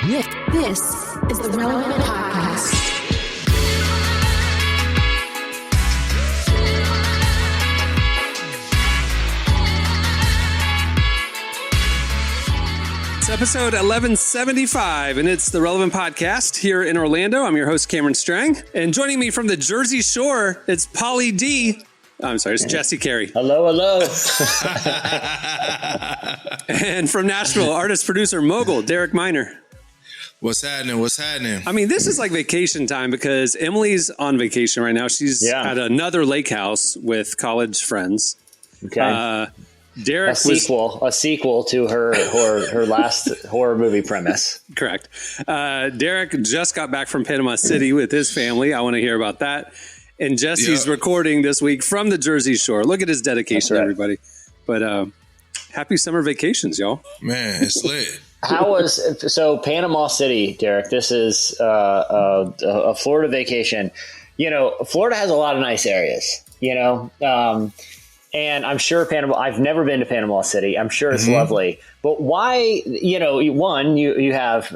This is the Relevant Podcast. It's episode 1175, and it's the Relevant Podcast here in Orlando. I'm your host, Cameron Strang. And joining me from the Jersey Shore, it's Polly D. I'm sorry, it's Jesse Carey. Hello. And from Nashville, artist, producer, mogul, Derek Miner. What's happening? I mean, this is like vacation time because Emily's on vacation right now. She's at another lake house with college friends. Okay. Derek a sequel to her last horror movie premise. Correct. Derek just got back from Panama City with his family. I want to hear about that. And Jesse's recording this week from the Jersey Shore. Look at his dedication, everybody. But happy summer vacations, y'all. Man, it's lit. So Panama City, Derek? This is a Florida vacation. You know, Florida has a lot of nice areas. You know, and I'm sure Panama. I've never been to Panama City. I'm sure it's lovely. But why? You know, you have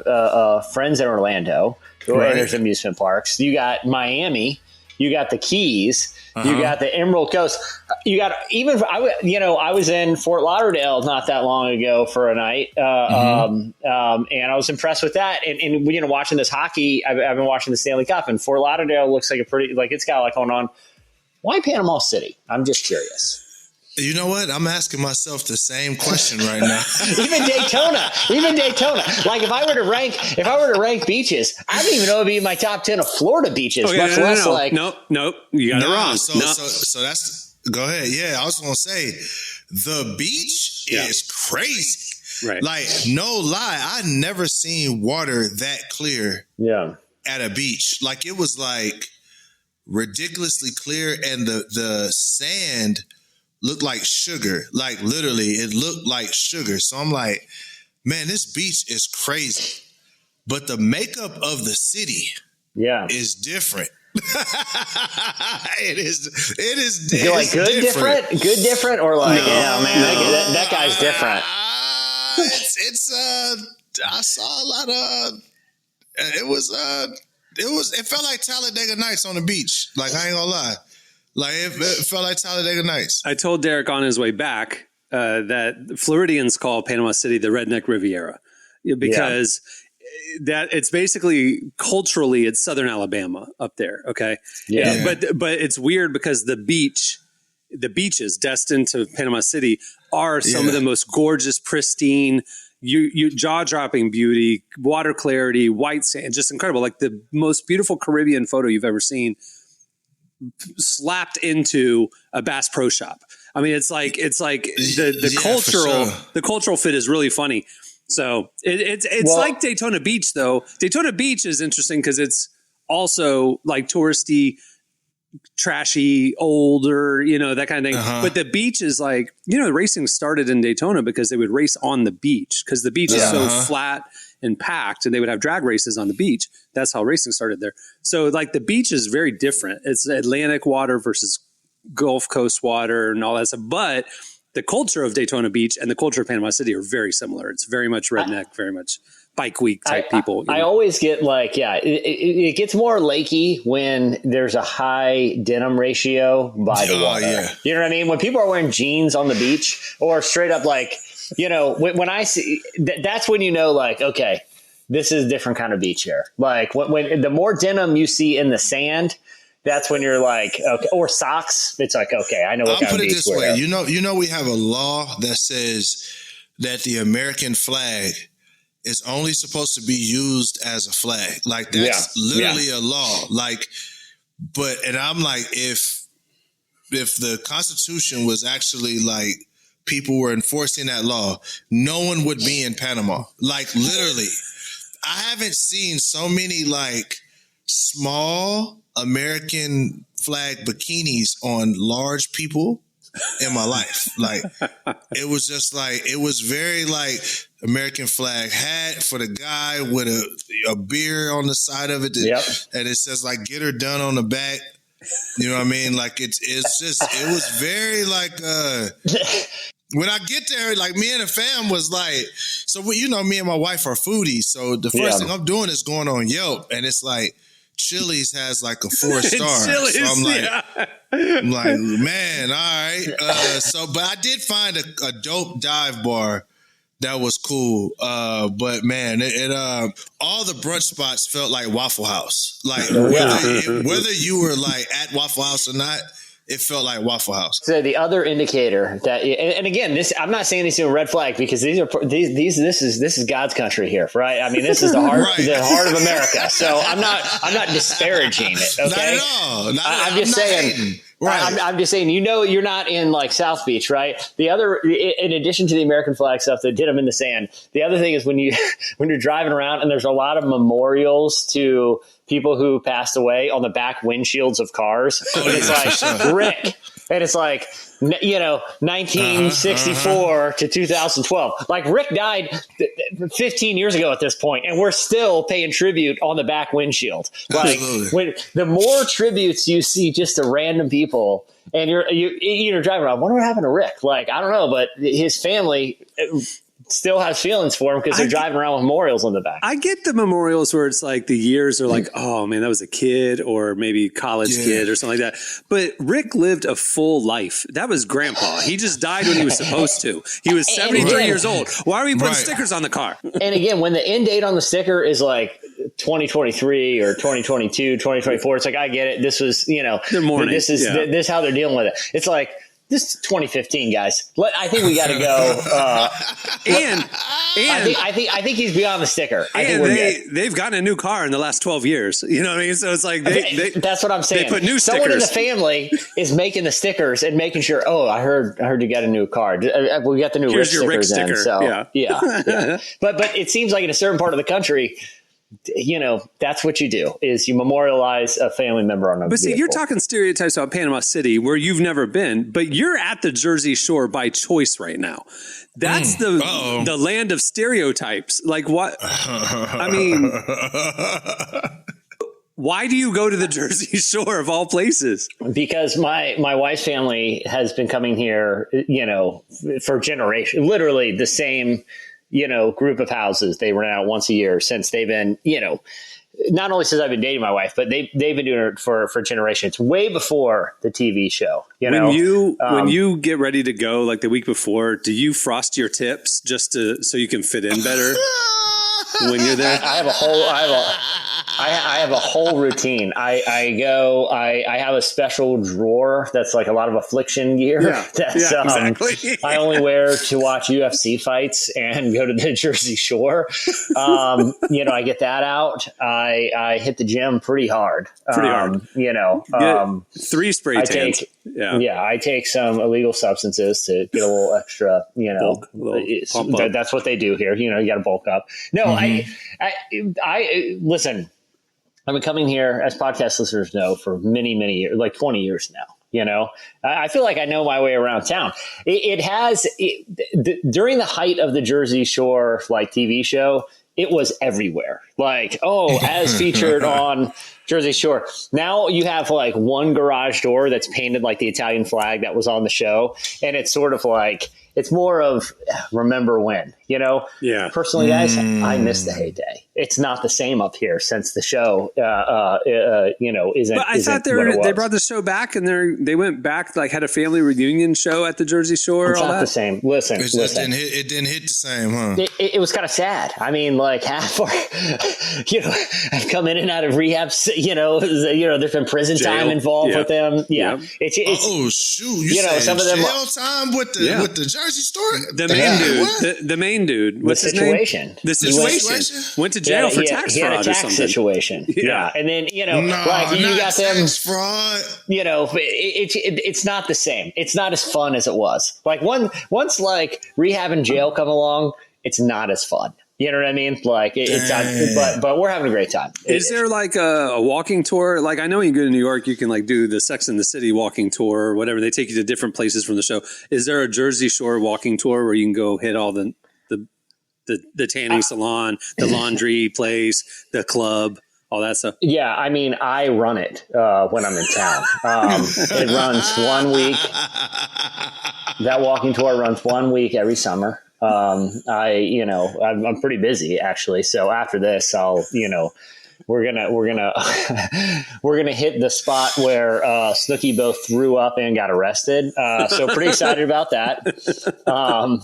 friends in Orlando. Right. And there's amusement parks. You got Miami. You got the Keys. You got the Emerald Coast. You got I was in Fort Lauderdale not that long ago for a night, and I was impressed with that. And watching this hockey, I've been watching the Stanley Cup, and Fort Lauderdale looks like it's got a lot going on. Why Panama City? I'm just curious. You know what? I'm asking myself the same question right now. Even Daytona. Like if I were to rank beaches, I don't even know it'd be in my top 10 of Florida beaches. Nope. You got it wrong. So that's go ahead. Yeah, I was gonna say the beach is crazy. Right. Like no lie, I never seen water that clear. Yeah. At a beach, like it was like ridiculously clear, and the sand looked like sugar. Like literally, it looked like sugar. So I'm like, man, this beach is crazy. But the makeup of the city is different. It is You're like good different, or like, that guy's different. I saw a lot of. It felt like Talladega Nights on the beach. Like I ain't gonna lie. Like it felt like Talladega Nights. I told Derek on his way back that Floridians call Panama City the Redneck Riviera because that it's basically culturally it's Southern Alabama up there. Okay. Yeah. But it's weird because the beaches destined to Panama City are some of the most gorgeous, pristine, you jaw-dropping beauty, water clarity, white sand, just incredible. Like the most beautiful Caribbean photo you've ever seen slapped into a Bass Pro Shop. I mean, it's like the cultural fit is really funny. So it's like Daytona Beach though. Daytona Beach is interesting because it's also like touristy, trashy, older, that kind of thing. But the beach is like, the racing started in Daytona because they would race on the beach because the beach is so flat and packed, and they would have drag races on the beach. That's how racing started there. So like the beach is very different. It's Atlantic water versus Gulf Coast water and all that stuff. But the culture of Daytona Beach and the culture of Panama City are very similar. It's very much redneck, very much bike week type people. I always get like, it gets more lakey when there's a high denim ratio by the water. Yeah. You know what I mean? When people are wearing jeans on the beach or straight up like, when I see that's when like, okay, this is a different kind of beach here. Like when the more denim you see in the sand, that's when you're like, okay, or socks. It's like, okay, I know what kind of beach we're at. You know, we have a law that says that the American flag is only supposed to be used as a flag. Like that's literally a law. Like, and I'm like, if the Constitution was actually like, people were enforcing that law, no one would be in Panama. Like literally, I haven't seen so many like small American flag bikinis on large people in my life. Like it was just like, it was very like American flag hat for the guy with a beer on the side of it. And it says like, get her done on the back. You know what I mean? Like it was very like, when I get there, like me and the fam was like, so me and my wife are foodies. So the first thing I'm doing is going on Yelp, and it's like Chili's has like a 4 star. Chili's, so I'm like, man, all right. But I did find a dope dive bar that was cool. But man, it all the brunch spots felt like Waffle House. Like whether you were like at Waffle House or not, it felt like Waffle House. So the other indicator that, and again, this, I'm not saying these are a red flag, because this is God's country here, right? I mean, this is the heart, the heart of America. So I'm not disparaging it. Okay, not at all. I'm just saying. Right. I'm just saying, you're not in like South Beach, right? The other, in addition to the American flag stuff that did them in the sand, the other thing is when you're driving around and there's a lot of memorials to people who passed away on the back windshields of cars. And it's like Rick, and it's like, 1964 to 2012. Like Rick died 15 years ago at this point, and we're still paying tribute on the back windshield. Like when the more tributes you see just to random people, and you're driving around, what happened to Rick? Like, I don't know, but his family still has feelings for him because they're driving around with memorials on the back. I get the memorials where it's like the years are like, oh man, that was a kid, or maybe college kid or something like that. But Rick lived a full life. That was grandpa. He just died when he was supposed to. He was 73 years old. Why are we putting stickers on the car? And again, when the end date on the sticker is like 2023 or 2022, 2024, it's like, I get it. This was, this is how they're dealing with it. It's like, this is 2015, guys. I think we got to go. I think he's beyond the sticker. I think they've gotten a new car in the last 12 years. You know what I mean? So it's like that's what I'm saying. They put new stickers. Someone in the family is making the stickers and making sure. Oh, I heard you got a new car. We got the new Here's your Rick stickers sticker. In, so yeah. But it seems like in a certain part of the country, that's what you do, is you memorialize a family member on a But see, vehicle. you're talking stereotypes about Panama City where you've never been, but you're at the Jersey Shore by choice right now. That's the land of stereotypes. Like what? I mean, why do you go to the Jersey Shore of all places? Because my wife's family has been coming here, for generations, literally the same group of houses they rent out once a year since they've been, not only since I've been dating my wife, but they've been doing it for generations, way before the TV show. When you get ready to go, like the week before, do you frost your tips just so you can fit in better when you're there? I have a whole routine. I have a special drawer that's like a lot of affliction gear. Exactly. I only wear to watch UFC fights and go to the Jersey Shore. I get that out. I hit the gym pretty hard. 3 spray tans. I take some illegal substances to get a little extra, pump up. That's what they do here. You got to bulk up. No, I listen, I've been coming here, as podcast listeners know, for many, many years, like 20 years now. I feel like I know my way around town. During the height of the Jersey Shore, like TV show, it was everywhere. Like, as featured on Jersey Shore. Now you have like one garage door that's painted like the Italian flag that was on the show. And it's sort of like, it's more of remember when, Yeah. Personally, guys, I miss the heyday. It's not the same up here since the show, isn't. But I thought they brought the show back, and they went back, like had a family reunion show at the Jersey Shore. It's not the same. Listen. It didn't hit the same, huh? It was kind of sad. I mean, like half our, I've come in and out of rehab. There's been prison time involved with them. Yeah. It's shoot. Some of them jail time with the Jersey Shore. The main dude. What's his name? The situation. Went to jail for tax fraud. He had a tax situation. Yeah. And then, you got them. Fraud. It's not the same. It's not as fun as it was. Like once like rehab and jail come along, it's not as fun. You know what I mean? Like but we're having a great time. Is there like a walking tour? Like I know when you go to New York, you can like do the Sex and the City walking tour or whatever. They take you to different places from the show. Is there a Jersey Shore walking tour where you can go hit all the tanning salon, the laundry place, the club, all that stuff? Yeah, I mean, I run it when I'm in town. It runs 1 week. That walking tour runs 1 week every summer. I'm pretty busy actually. So after this, we're gonna hit the spot where Snooki both threw up and got arrested. So pretty excited about that.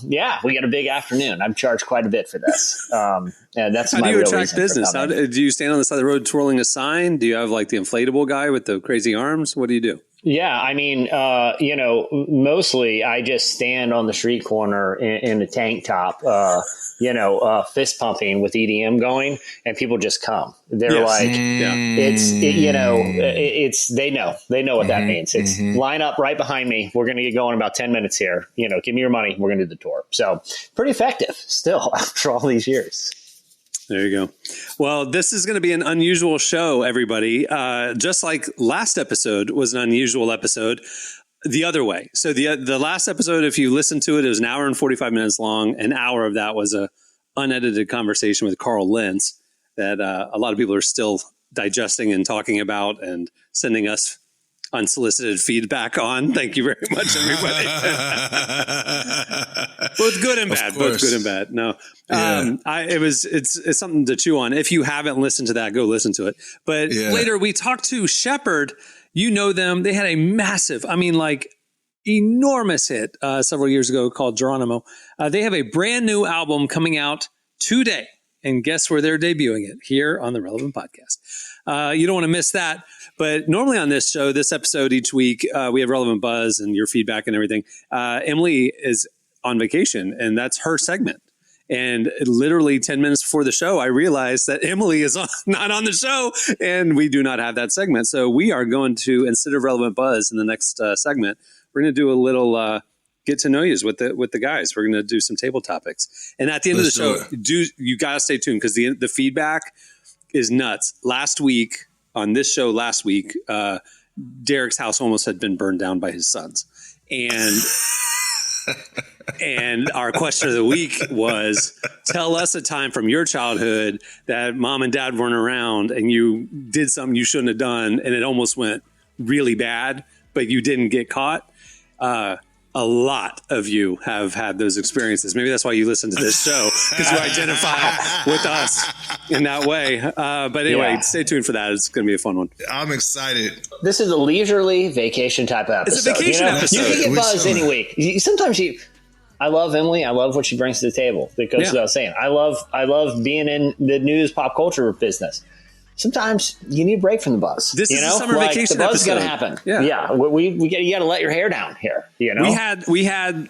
We got a big afternoon. I'm charged quite a bit for this. And that's how do you attract business? How do you stand on the side of the road twirling a sign? Do you have like the inflatable guy with the crazy arms? What do you do? Yeah, I mean, mostly I just stand on the street corner in a tank top, fist pumping with EDM going, and people just come. They're they know what that means. It's line up right behind me. We're going to get going in about 10 minutes here. Give me your money. We're going to do the tour. So pretty effective still after all these years. There you go. Well, this is going to be an unusual show, everybody. Just like last episode was an unusual episode the other way. So the last episode, if you listen to it, it was an hour and 45 minutes long. An hour of that was a unedited conversation with Carl Lentz that a lot of people are still digesting and talking about and sending us unsolicited feedback on. Thank you very much, everybody. Both good and bad. Both good and bad. No, it's something to chew on. If you haven't listened to that, go listen to it. But later we talked to Sheppard. You know them. They had a massive, enormous hit several years ago called Geronimo. They have a brand new album coming out today. And guess where they're debuting it? Here on the Relevant Podcast. You don't want to miss that. But normally on this show, this episode each week, we have Relevant Buzz and your feedback and everything. Emily is on vacation, and that's her segment. And literally 10 minutes before the show, I realized that Emily is not on the show, and we do not have that segment. So we are going to, instead of Relevant Buzz in the next segment, we're going to do a little get to know yous with the guys. We're going to do some table topics. And at the end of the show, you got to stay tuned because the feedback is nuts. On this show last week, Derek's house almost had been burned down by his sons. And our question of the week was, tell us a time from your childhood that mom and dad weren't around and you did something you shouldn't have done and it almost went really bad, but you didn't get caught. A lot of you have had those experiences. Maybe that's why you listen to this show, because you identify with us in that way. But anyway, stay tuned for that. It's going to be a fun one. I'm excited. This is a leisurely vacation type of episode. It's a vacation episode. You can get buzzed any week. I love Emily. I love what she brings to the table. Because without saying, I love being in the news pop culture business. Sometimes you need a break from the buzz. This is a summer vacation the buzz episode. Is going to happen. Yeah. You got to let your hair down here. We had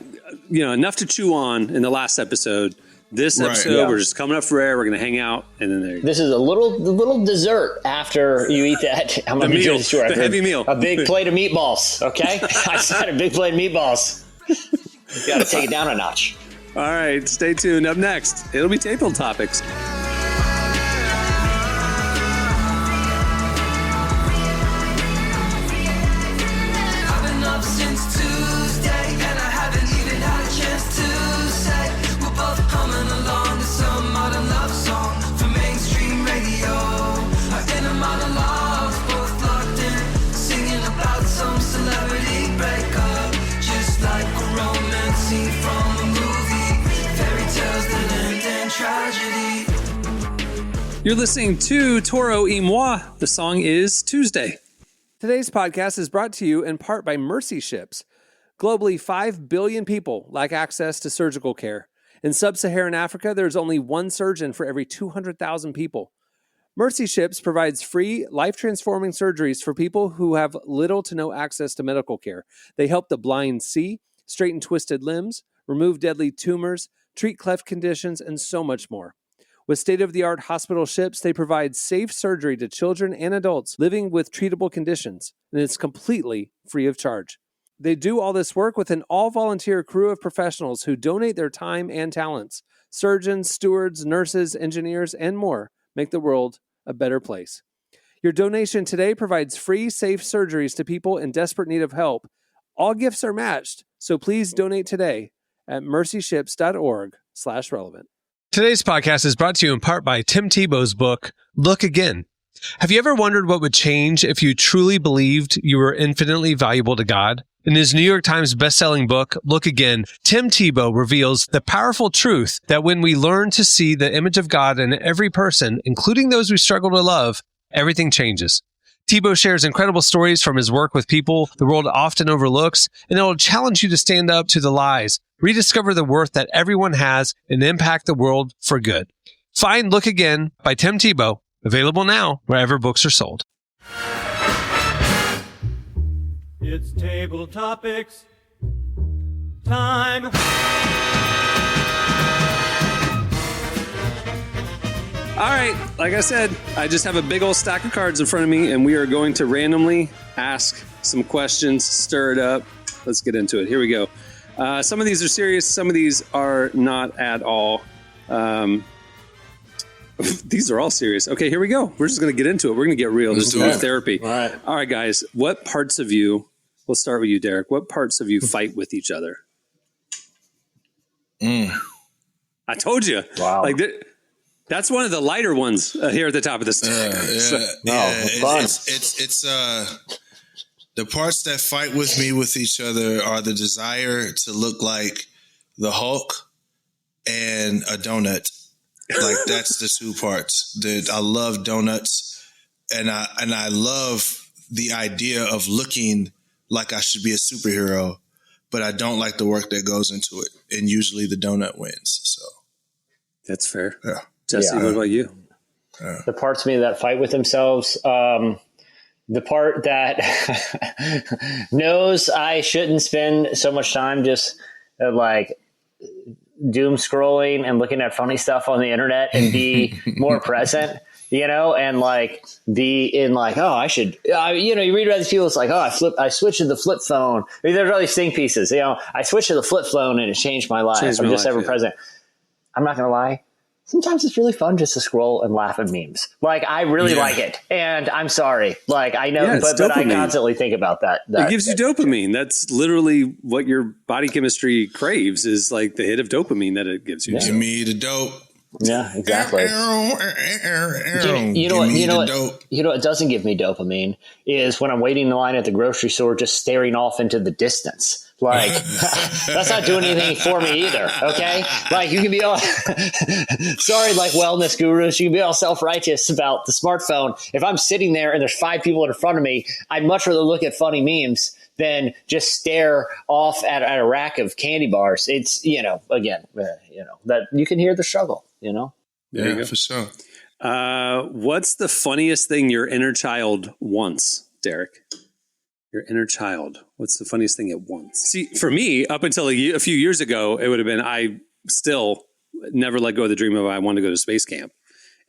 enough to chew on in the last episode. This episode, we're just coming up for air. We're going to hang out, and then there. This is the little dessert after you eat that. I'm the meal, the heavy meal, a big plate of meatballs. Okay, I said a big plate of meatballs. You got to take it down a notch. All right, stay tuned. Up next, it'll be table topics. You're listening to Toro y Moi. The song is Tuesday. Today's podcast is brought to you in part by Mercy Ships. Globally, 5 billion people lack access to surgical care. In sub-Saharan Africa, there's only one surgeon for every 200,000 people. Mercy Ships provides free, life-transforming surgeries for people who have little to no access to medical care. They help the blind see, straighten twisted limbs, remove deadly tumors, treat cleft conditions, and so much more. With state-of-the-art hospital ships, they provide safe surgery to children and adults living with treatable conditions, and it's completely free of charge. They do all this work with an all-volunteer crew of professionals who donate their time and talents. Surgeons, stewards, nurses, engineers, and more make the world a better place. Your donation today provides free, safe surgeries to people in desperate need of help. All gifts are matched, so please donate today at mercyships.org/relevant. Today's podcast is brought to you in part by Tim Tebow's book, Look Again. Have you ever wondered what would change if you truly believed you were infinitely valuable to God? In his New York Times bestselling book, Look Again, Tim Tebow reveals the powerful truth that when we learn to see the image of God in every person, including those we struggle to love, everything changes. Tebow shares incredible stories from his work with people the world often overlooks, and it will challenge you to stand up to the lies, rediscover the worth that everyone has, and impact the world for good. Find Look Again by Tim Tebow, available now wherever books are sold. It's Table Topics time. All right, like I said, I just have a big old stack of cards in front of me, and we are going to randomly ask some questions, stir it up. Let's get into it. Here we go. Some of these are serious. Some of these are not at all. These are all serious. Okay, here we go. We're just going to get into it. We're going to get real. This is therapy. All right, guys. What parts of you, we'll start with you, Derek. What parts of you fight with each other? I told you. Wow. Like that's one of the lighter ones here at the top of this. It's the parts that fight with me with each other are the desire to look like the Hulk and a donut. Like that's the two parts. I love donuts, and I love the idea of looking like I should be a superhero, but I don't like the work that goes into it. And usually the donut wins. So that's fair. Yeah. Jesse, what about you? The parts of me that fight with themselves, the part that knows I shouldn't spend so much time just like doom scrolling and looking at funny stuff on the internet and be more present, and like be in like, oh, I should, you read about these people. It's like, oh, I switched to the flip phone. I mean, there's all these think pieces, I switched to the flip phone and it changed my life. I'm just ever present. I'm not going to lie. Sometimes it's really fun just to scroll and laugh at memes. Like, I really like it. And I'm sorry. Like, I know, but I constantly think about that. It gives you dopamine. That's literally what your body chemistry craves, is like the hit of dopamine that it gives you. Give me the dope. Yeah, exactly. You know what doesn't give me dopamine is when I'm waiting in line at the grocery store just staring off into the distance. Like, that's not doing anything for me either, okay? Like, you can be all, sorry, like wellness gurus, you can be all self-righteous about the smartphone. If I'm sitting there and there's 5 people in front of me, I'd much rather look at funny memes than just stare off at a rack of candy bars. It's, that you can hear the struggle, Yeah, for sure. What's the funniest thing your inner child wants, Derek? Your inner child. What's the funniest thing it wants? See, for me, up until a few years ago, it would have been, I still never let go of the dream of I wanted to go to space camp.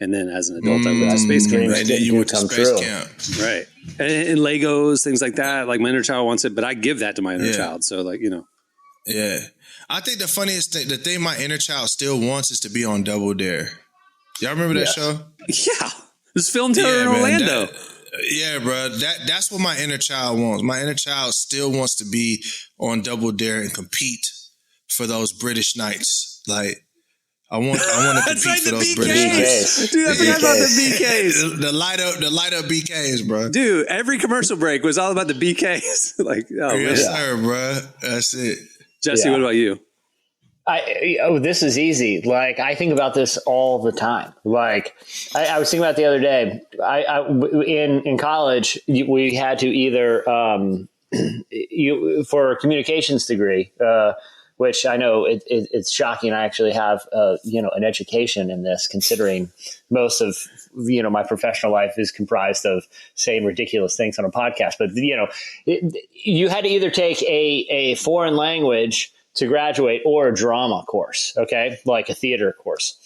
And then as an adult, I went to space camp. Right, then you went to space camp. Right. And Legos, things like that. Like my inner child wants it, but I give that to my inner child. So like, Yeah. I think the funniest thing, the thing my inner child still wants is to be on Double Dare. Y'all remember that show? Yeah. It was filmed here in Orlando. Yeah, bro. That's what my inner child wants. My inner child still wants to be on Double Dare and compete for those British Knights. Like, I want to compete for those British Knights. Dude, I forgot about the BKs. The light up BKs, bro. Dude, every commercial break was all about the BKs. Like, yes, sir, bro. That's it. Jesse, what about you? This is easy. Like, I think about this all the time. Like, I was thinking about it the other day. In college, we had to either for a communications degree, which I know it's shocking. I actually have an education in this, considering most of my professional life is comprised of saying ridiculous things on a podcast. But you had to either take a foreign language to graduate or a drama course, okay? Like a theater course.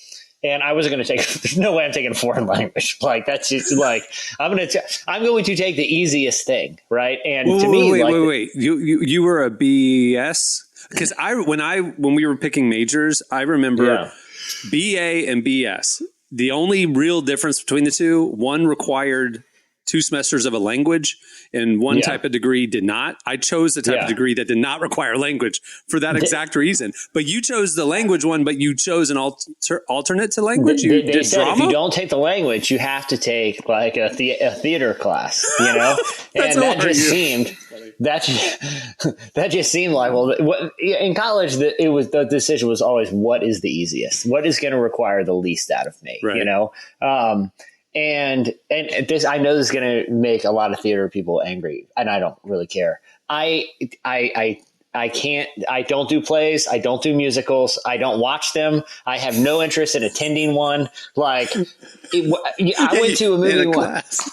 And I wasn't going to there's no way I'm taking a foreign language. Like, that's just like, I'm going to take the easiest thing, right? And wait. You were a BS? Because when we were picking majors, I remember BA and BS. The only real difference between the two, one required 2 semesters of a language and one type of degree did not. I chose the type of degree that did not require language for that exact reason. But you chose the language one, but you chose an alternate to language. They said drama? If you don't take the language, you have to take like a theater class, and that just seemed that just seemed like, well, in college, the decision was always, what is the easiest? What is going to require the least out of me? Right. And this, I know this is going to make a lot of theater people angry, and I don't really care. I don't do plays. I don't do musicals. I don't watch them. I have no interest in attending one. Like, I went to a movie once.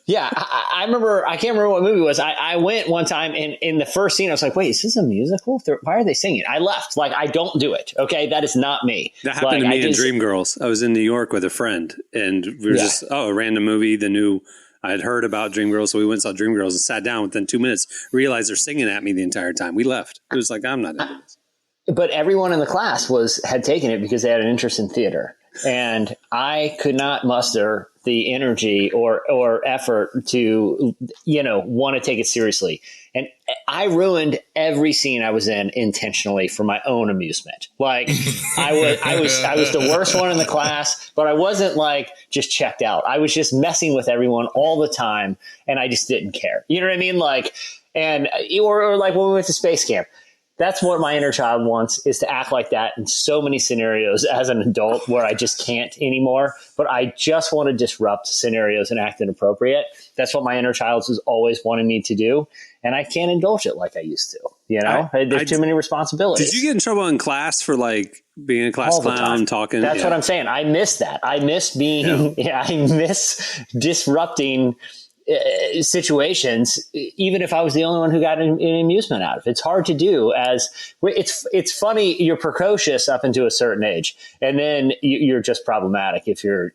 Yeah, I remember. I can't remember what movie it was. I went one time, and in the first scene, I was like, "Wait, is this a musical? Why are they singing?" I left. Like, I don't do it. Okay, that is not me. That happened to me in Dreamgirls. I was in New York with a friend, and we were just a random movie. I had heard about Dreamgirls, so we went and saw Dreamgirls and sat down. Within 2 minutes, realized they're singing at me the entire time. We left. It was like, I'm not into this. But everyone in the class had taken it because they had an interest in theater, and I could not muster the energy or effort to, want to take it seriously. And I ruined every scene I was in intentionally for my own amusement. Like, I was the worst one in the class, but I wasn't like just checked out. I was just messing with everyone all the time, and I just didn't care. You know what I mean? Like, or like when we went to space camp. That's what my inner child wants, is to act like that in so many scenarios as an adult where I just can't anymore. But I just want to disrupt scenarios and act inappropriate. That's what my inner child is always wanting me to do. And I can't indulge it like I used to. There's too many responsibilities. Did you get in trouble in class for like being a class clown, talking? That's what I'm saying. I miss that. I miss being, I miss disrupting situations, even if I was the only one who got an amusement out of it. It's hard to do. It's funny, you're precocious up into a certain age, and then you're just problematic if you're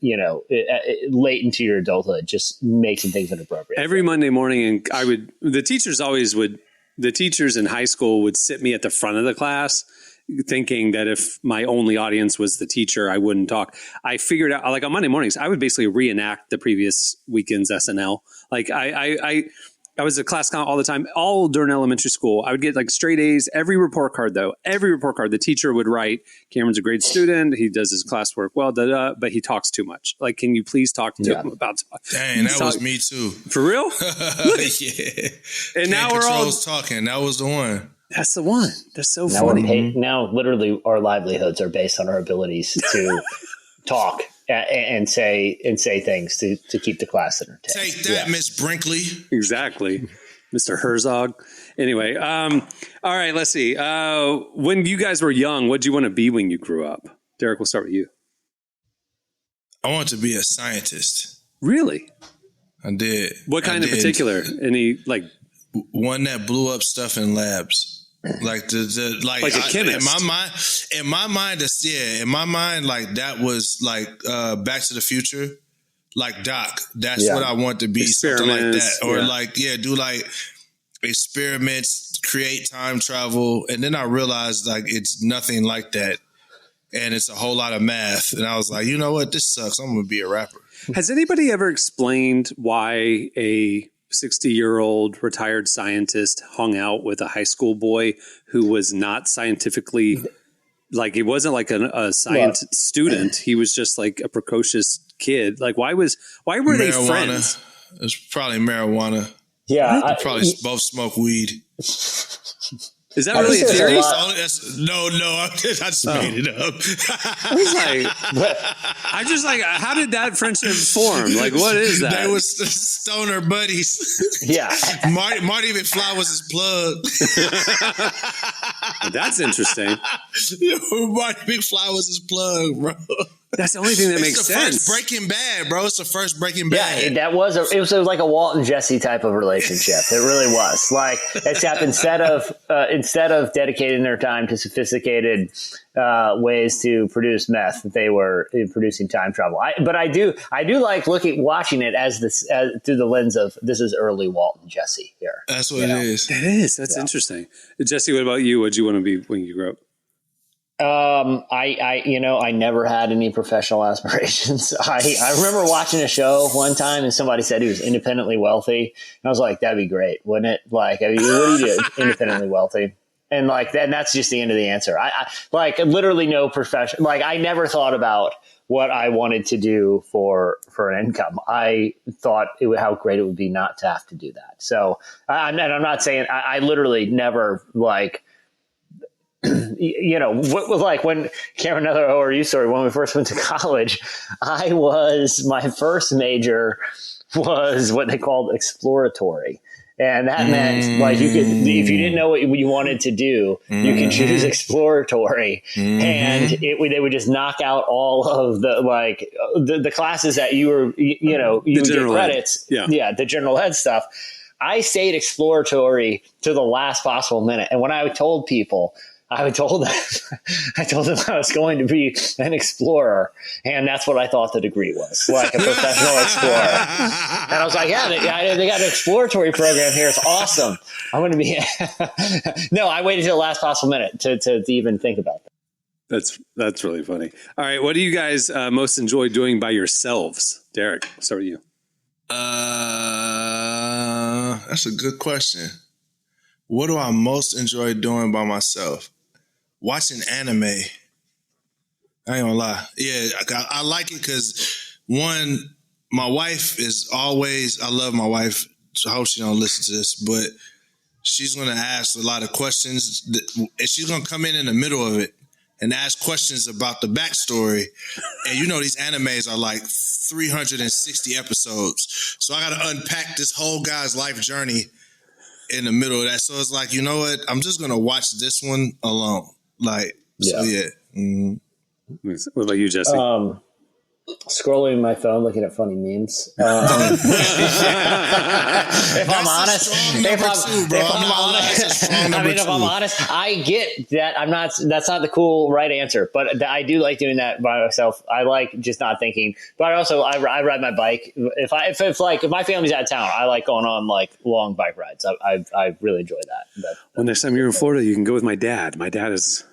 late into your adulthood, just making things inappropriate. Every Monday morning, and the teachers in high school would sit me at the front of the class, thinking that if my only audience was the teacher, I wouldn't talk. I figured out, like on Monday mornings, I would basically reenact the previous weekend's SNL. Like I was a class clown all the time, all during elementary school. I would get like straight A's. Every report card, the teacher would write, Cameron's a great student. He does his classwork well, but he talks too much. Like, can you please talk to him about talk? Dang, that was me too. For real? Yeah. And now we're all talking. That was the one. That's the one. That's so funny. Now, literally, our livelihoods are based on our abilities to talk and say things to keep the class entertained. Take that, Miss Brinkley. Exactly, Mr. Herzog. Anyway, all right. Let's see. When you guys were young, what did you want to be when you grew up? Derek, we'll start with you. I wanted to be a scientist. Really? I did. What kind in particular? Any like one that blew up stuff in labs. Like like a chemist. In my mind, like that was like Back to the Future, like Doc. That's what I want to be, something like that, or do like experiments, create time travel, and then I realized like it's nothing like that, and it's a whole lot of math, and I was like, you know what, this sucks. I'm gonna be a rapper. Has anybody ever explained why a 60-year-old retired scientist hung out with a high school boy who was not scientifically, like, he wasn't like a science student. He was just like a precocious kid. Like, why were they friends? It's probably marijuana. Yeah. They probably both smoke weed. Is that really a theory? No, I just made it up. I'm just like, how did that friendship form? Like, what is that? They was stoner buddies. Yeah. Marty McFly was his plug. That's interesting. Marty McFly was his plug, bro. That's the only thing that makes sense. First Breaking Bad, bro. It's the first Breaking Bad. Yeah, it was like a Walt and Jesse type of relationship. It really was. Like, except instead of dedicating their time to sophisticated ways to produce meth, they were producing time travel. But I do like watching it as through the lens of, this is early Walt and Jesse here. That's what it is. That is. That's interesting. Jesse, what about you? What'd you want to be when you grew up? I never had any professional aspirations. I remember watching a show one time and somebody said he was independently wealthy. And I was like, that'd be great, wouldn't it? Like, I mean, what do you do independently wealthy? And that's just the end of the answer. I like literally no profession. Like I never thought about what I wanted to do for an income. I thought how great it would be not to have to do that. So, and I'm not saying I literally never like, like when Cameron, another ORU story, when we first went to college, my first major was what they called exploratory. And that meant like you could, if you didn't know what you wanted to do, you could choose exploratory, and they would just knock out all of the classes that you were, you would get credits. The general ed stuff. I stayed exploratory to the last possible minute. And when I told people, I told them I was going to be an explorer, and that's what I thought the degree was, like a professional explorer. And I was like, yeah, they got an exploratory program here. It's awesome. I'm going to be. No, I waited till the last possible minute to even think about that. That's really funny. All right, what do you guys most enjoy doing by yourselves? Derek, I'll start with you. That's a good question. What do I most enjoy doing by myself? Watching anime. I ain't gonna lie. Yeah, I like it because, one, my wife is always, I love my wife. So I hope she don't listen to this, but she's going to ask a lot of questions. And she's going to come in the middle of it and ask questions about the backstory. And these animes are like 360 episodes. So I got to unpack this whole guy's life journey in the middle of that. So it's like, you know what? I'm just going to watch this one alone. Like, yeah. So yeah. Mm-hmm. What about you, Jesse? Scrolling my phone, looking at funny memes. If I'm honest, I get that that's not the cool right answer, but I do like doing that by myself. I like just not thinking, but I ride my bike. If my family's out of town, I like going on like long bike rides. I really enjoy that. Well, next time you're in Florida, you can go with my dad. My dad has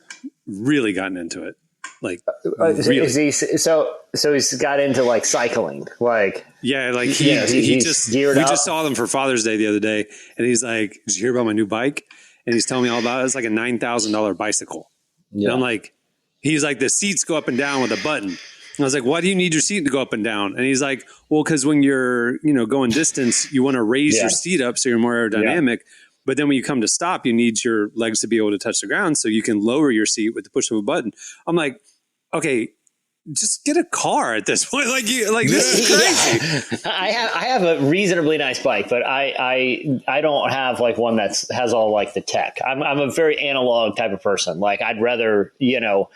really gotten into it. Like, really. Is he, so he's got into like cycling, like, yeah, like we just saw them for Father's Day the other day, and he's like, "Did you hear about my new bike?" And he's telling me all about it. It's like a $9,000 bicycle. Yeah. And I'm like, he's like, the seats go up and down with a button. And I was like, why do you need your seat to go up and down? And he's like, well, because when you're going distance, you want to raise your seat up so you're more aerodynamic. Yeah. But then when you come to stop, you need your legs to be able to touch the ground so you can lower your seat with the push of a button. I'm like, okay, just get a car at this point. Like this is crazy. Yeah. I have a reasonably nice bike, but I don't have like one that has all like the tech. I'm a very analog type of person. Like I'd rather, to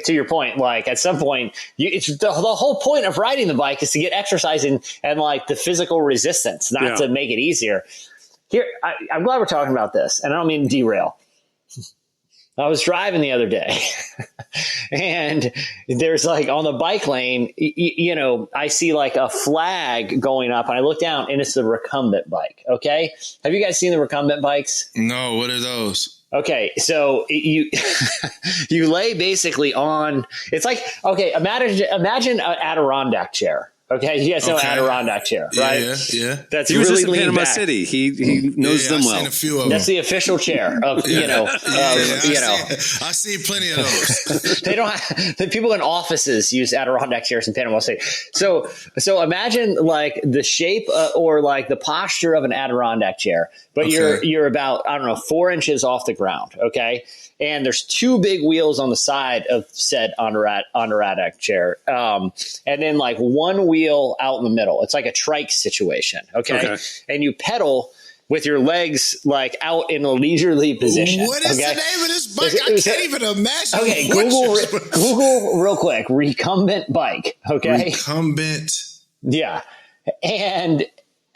your point, like at some point, it's the whole point of riding the bike is to get exercise and like the physical resistance, not to make it easier. Here, I'm glad we're talking about this, and I don't mean to derail. I was driving the other day, and there's like on the bike lane, I see like a flag going up, and I look down, and it's the recumbent bike. Okay, have you guys seen the recumbent bikes? No, what are those? Okay, so you lay basically on. It's like, okay, imagine an Adirondack chair. Okay, you guys know Adirondack chair, right? Yeah. That's he was really just in Panama City. He knows them well. I've seen a few of them. That's the official chair of I see plenty of those. They don't have, the people in offices use Adirondack chairs in Panama City. So imagine like the shape or like the posture of an Adirondack chair, but you're about 4 inches off the ground. Okay. And there's two big wheels on the side of said Adirondack chair. And then like one wheel out in the middle. It's like a trike situation. Okay. And you pedal with your legs like out in a leisurely position. What is the name of this bike? I can't even imagine. Okay. Google real quick. Recumbent bike. Okay. Recumbent. Yeah. And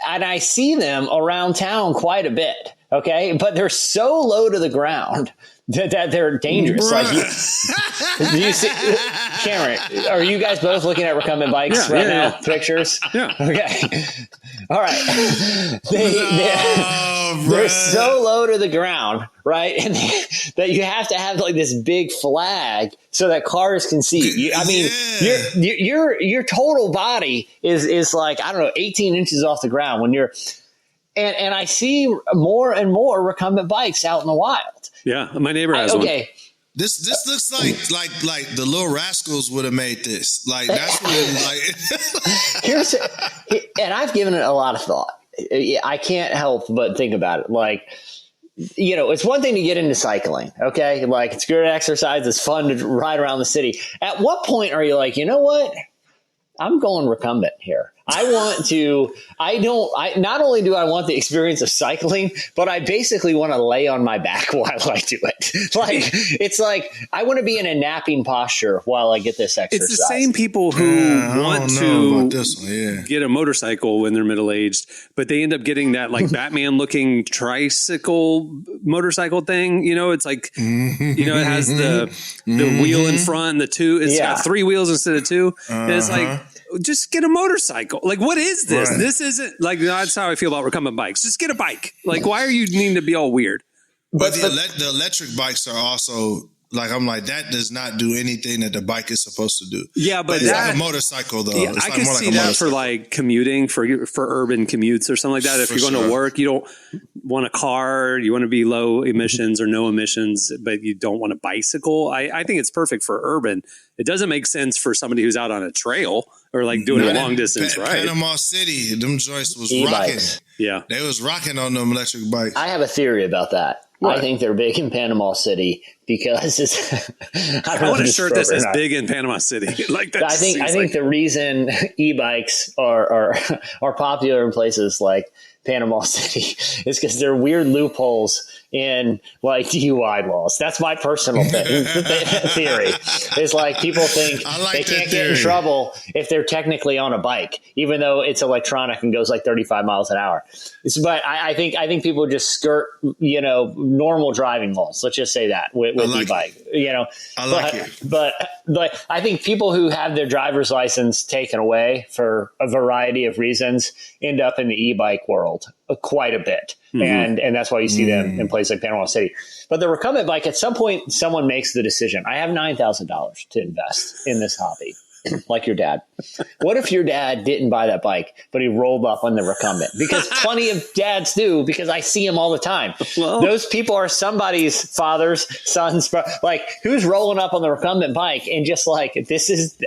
I see them around town quite a bit. Okay. But they're so low to the ground that they're dangerous. Like you see, Cameron, are you guys both looking at recumbent bikes now? Pictures? Yeah. Okay. All right. They're so low to the ground, right? And that you have to have like this big flag so that cars can see. Your total body is like, 18 inches off the ground when you're. And I see more and more recumbent bikes out in the wild. Yeah, my neighbor has one. Okay. This looks like the Little Rascals would have made this. Like that's what it, like. And I've given it a lot of thought. I can't help but think about it. Like, you know, it's one thing to get into cycling. Okay, like it's good exercise. It's fun to ride around the city. At what point are you like, you know what? I'm going recumbent here. Not only do I want the experience of cycling, but I basically want to lay on my back while I do it. Like, it's like, I want to be in a napping posture while I get this exercise. It's the same people who want to get a motorcycle when they're middle-aged, but they end up getting that like Batman looking tricycle motorcycle thing. You know, it's like, you know, it has the wheel in front and the two, it's got 3 wheels instead of 2. And it's like, just get a motorcycle. Like, what is this? Right. This isn't like, that's how I feel about recumbent bikes. Just get a bike. Like, why are you needing to be all weird? But the electric bikes are also like, I'm like, that does not do anything that the bike is supposed to do. Yeah, but it's like a motorcycle though. Yeah, I can see that for like commuting, for urban commutes or something like that. If you're going to work, you don't want a car, you want to be low emissions or no emissions, but you don't want a bicycle. I think it's perfect for urban. It doesn't make sense for somebody who's out on a trail or like doing a long distance ride. Panama City, them joints was E-bikes. rocking. Yeah. They was rocking on them electric bikes. I have a theory about that. What? I think they're big in Panama City because I want a shirt that says "big in Panama City." Like that. I think the reason e-bikes are popular in places like Panama City is because there are weird loopholes in like DUI laws. That's my personal theory. It's like people think they can't get in trouble if they're technically on a bike, even though it's electronic and goes like 35 miles an hour. But I think people just skirt, you know, normal driving laws. Let's just say that with e-bike, you know. But I think people who have their driver's license taken away for a variety of reasons end up in the e-bike world quite a bit. Mm-hmm. And that's why you see them in places like Panama City. But the recumbent bike, at some point, someone makes the decision. I have $9,000 to invest in this hobby, like your dad. What if your dad didn't buy that bike, but he rolled up on the recumbent? Because plenty of dads do, because I see them all the time. Well, those people are somebody's father's, son's, like, who's rolling up on the recumbent bike and just like,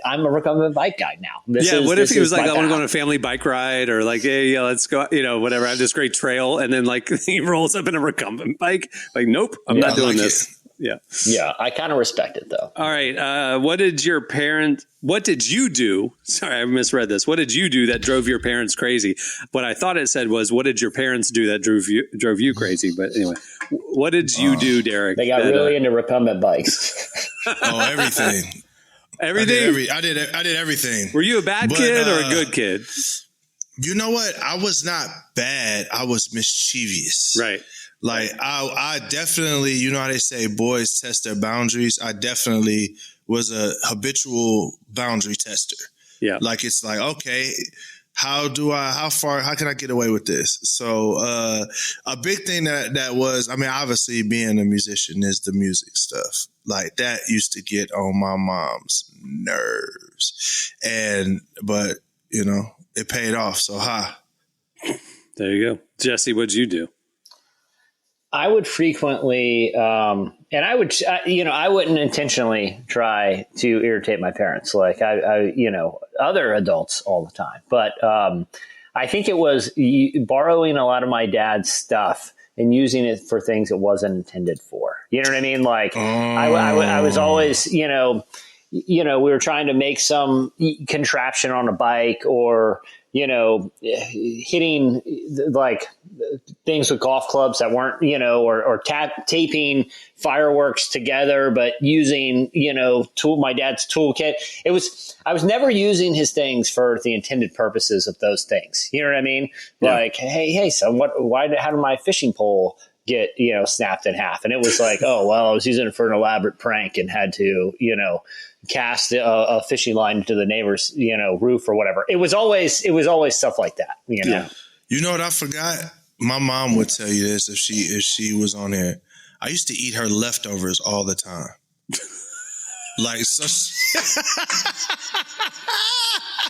I'm a recumbent bike guy now. What if he was like, I want to go on a family bike ride, or like, hey, yeah, let's go, you know, whatever. I have this great trail. And then like he rolls up in a recumbent bike. Like, nope, I'm not doing this. Yeah. Yeah. I kind of respect it though. All right. What did you do? Sorry, I misread this. What did you do that drove your parents crazy? What I thought it said was, what did your parents do that drove you crazy? But anyway, what did you do, Derek? They got really into recumbent bikes. Everything. Everything? I did everything. Were you a bad kid or a good kid? You know what? I was not bad. I was mischievous. Right. Like I definitely, you know how they say boys test their boundaries. I definitely was a habitual boundary tester. Yeah. Like, it's like, okay, how can I get away with this? So, a big thing that was, I mean, obviously being a musician is the music stuff. Like, that used to get on my mom's nerves. But you know, it paid off. So, there you go. Jesse, what'd you do? I would frequently, and I would, I wouldn't intentionally try to irritate my parents, like I other adults all the time. But I think it was borrowing a lot of my dad's stuff and using it for things it wasn't intended for. You know what I mean? Like I was always, we were trying to make some contraption on a bike, or hitting like things with golf clubs that weren't, or taping fireworks together, but using, my dad's toolkit. I was never using his things for the intended purposes of those things. You know what I mean? Yeah. Like, hey, son, how did my fishing pole get, snapped in half? And it was like, oh, well, I was using it for an elaborate prank and had to, cast a fishing line into the neighbor's, roof or whatever. It was always stuff like that. Yeah. You know what I forgot? My mom would tell you this if she was on here. I used to eat her leftovers all the time. Like, so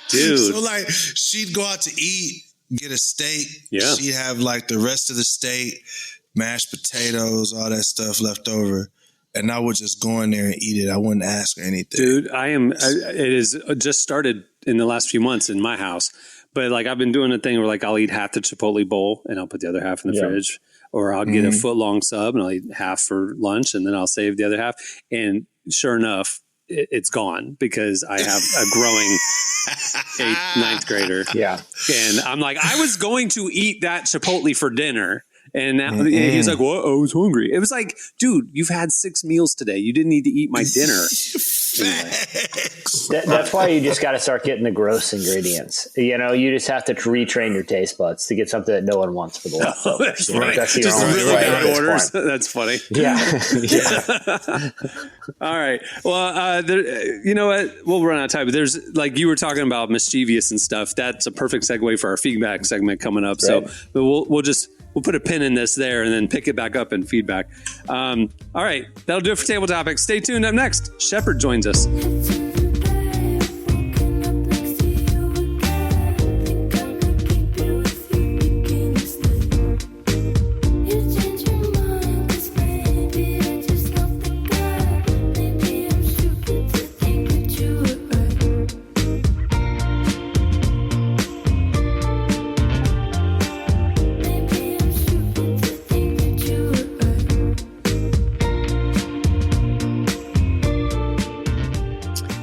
dude. So like, she'd go out to eat, get a steak. Yeah. She'd have like the rest of the steak. mashed potatoes, all that stuff left over. And I would just go in there and eat it. I wouldn't ask her anything. Dude, it is just started in the last few months in my house. But like I've been doing a thing where like I'll eat half the Chipotle bowl and I'll put the other half in the fridge. Or I'll get a foot long sub and I'll eat half for lunch and then I'll save the other half. And sure enough, it's gone because I have a growing 8th, 9th grader. Yeah. And I'm like, I was going to eat that Chipotle for dinner. And now he's like, "What? I was hungry." It was like, dude, you've had 6 meals today. You didn't need to eat my dinner. That's why you just got to start getting the gross ingredients. You know, you just have to retrain your taste buds to get something that no one wants for the leftovers. That's right. That's just really bad orders. That's funny. Yeah. All right. Well, you know what? We'll run out of time. But there's like you were talking about mischievous and stuff. That's a perfect segue for our feedback segment coming up. Right. So we'll put a pin in this there and then pick it back up in feedback. All right. That'll do it for Table Topics. Stay tuned. Up next, Sheppard joins us.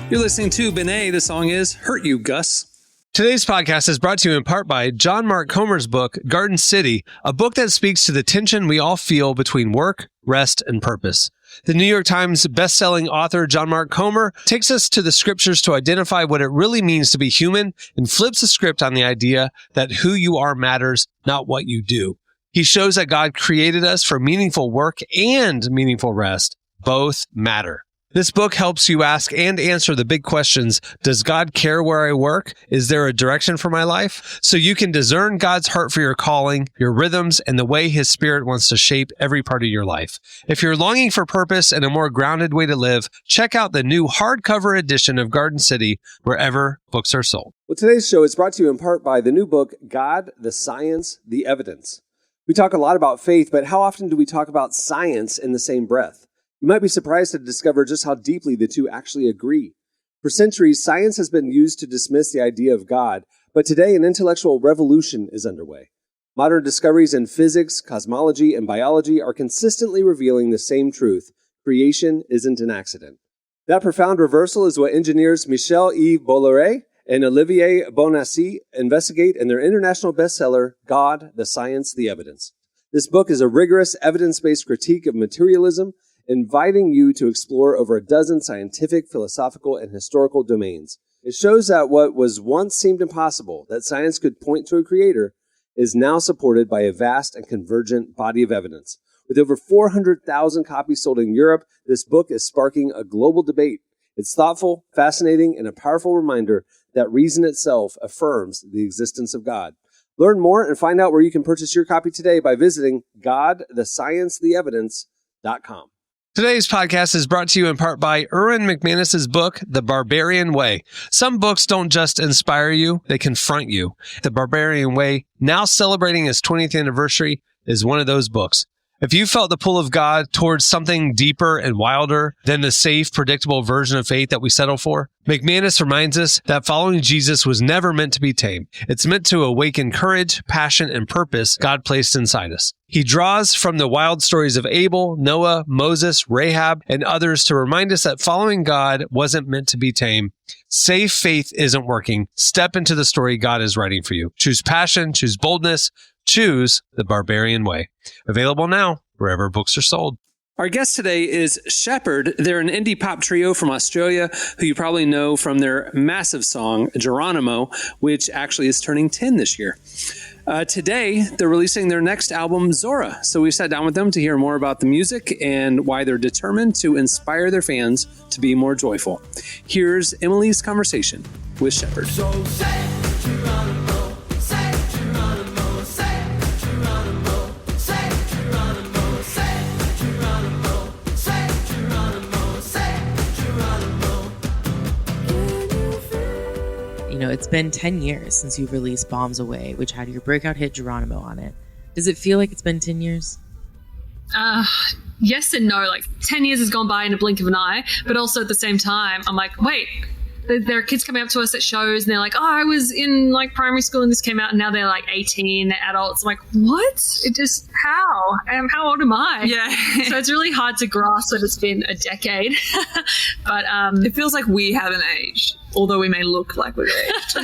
You're listening to Benet. The song is Hurt You, Gus. Today's podcast is brought to you in part by John Mark Comer's book, Garden City, a book that speaks to the tension we all feel between work, rest, and purpose. The New York Times bestselling author John Mark Comer takes us to the scriptures to identify what it really means to be human and flips the script on the idea that who you are matters, not what you do. He shows that God created us for meaningful work and meaningful rest. Both matter. This book helps you ask and answer the big questions. Does God care where I work? Is there a direction for my life? So you can discern God's heart for your calling, your rhythms, and the way His Spirit wants to shape every part of your life. If you're longing for purpose and a more grounded way to live, check out the new hardcover edition of Garden City wherever books are sold. Well, today's show is brought to you in part by the new book, God, the Science, the Evidence. We talk a lot about faith, but how often do we talk about science in the same breath? You might be surprised to discover just how deeply the two actually agree. For centuries, science has been used to dismiss the idea of God, but today an intellectual revolution is underway. Modern discoveries in physics, cosmology, and biology are consistently revealing the same truth: creation isn't an accident. That profound reversal is what engineers Michel-Yves Bolloré and Olivier Bonassi investigate in their international bestseller, God, the Science, the Evidence. This book is a rigorous, evidence-based critique of materialism, inviting you to explore over a dozen scientific, philosophical, and historical domains. It shows that what was once seemed impossible, that science could point to a creator, is now supported by a vast and convergent body of evidence. With over 400,000 copies sold in Europe, this book is sparking a global debate. It's thoughtful, fascinating, and a powerful reminder that reason itself affirms the existence of God. Learn more and find out where you can purchase your copy today by visiting godthesciencetheevidence.com. Today's podcast is brought to you in part by Erwin McManus's book, The Barbarian Way. Some books don't just inspire you, they confront you. The Barbarian Way, now celebrating its 20th anniversary, is one of those books. If you felt the pull of God towards something deeper and wilder than the safe, predictable version of faith that we settle for, McManus reminds us that following Jesus was never meant to be tame. It's meant to awaken courage, passion, and purpose God placed inside us. He draws from the wild stories of Abel, Noah, Moses, Rahab, and others to remind us that following God wasn't meant to be tame. Safe faith isn't working. Step into the story God is writing for you. Choose passion, choose boldness, choose the Barbarian Way. Available now wherever books are sold. Our guest today is Sheppard. They're an indie pop trio from Australia who you probably know from their massive song, Geronimo, which actually is turning 10 this year. Today, they're releasing their next album, Zora. So we sat down with them to hear more about the music and why they're determined to inspire their fans to be more joyful. Here's Emily's conversation with Sheppard. So say Geronimo, say Geronimo, say Geronimo, say Geronimo, say Geronimo, say Geronimo, say Geronimo. You know, it's been 10 years since you've released Bombs Away, which had your breakout hit Geronimo on it. Does it feel like it's been 10 years? Yes and no. Like 10 years has gone by in a blink of an eye, but also at the same time, I'm like, wait, there are kids coming up to us at shows and they're like, oh, I was in like primary school and this came out, and now they're like 18, they're adults. I'm like, what? It just, how? How old am I? Yeah. So it's really hard to grasp that it's been a decade. But it feels like we haven't aged, although we may look like we've aged.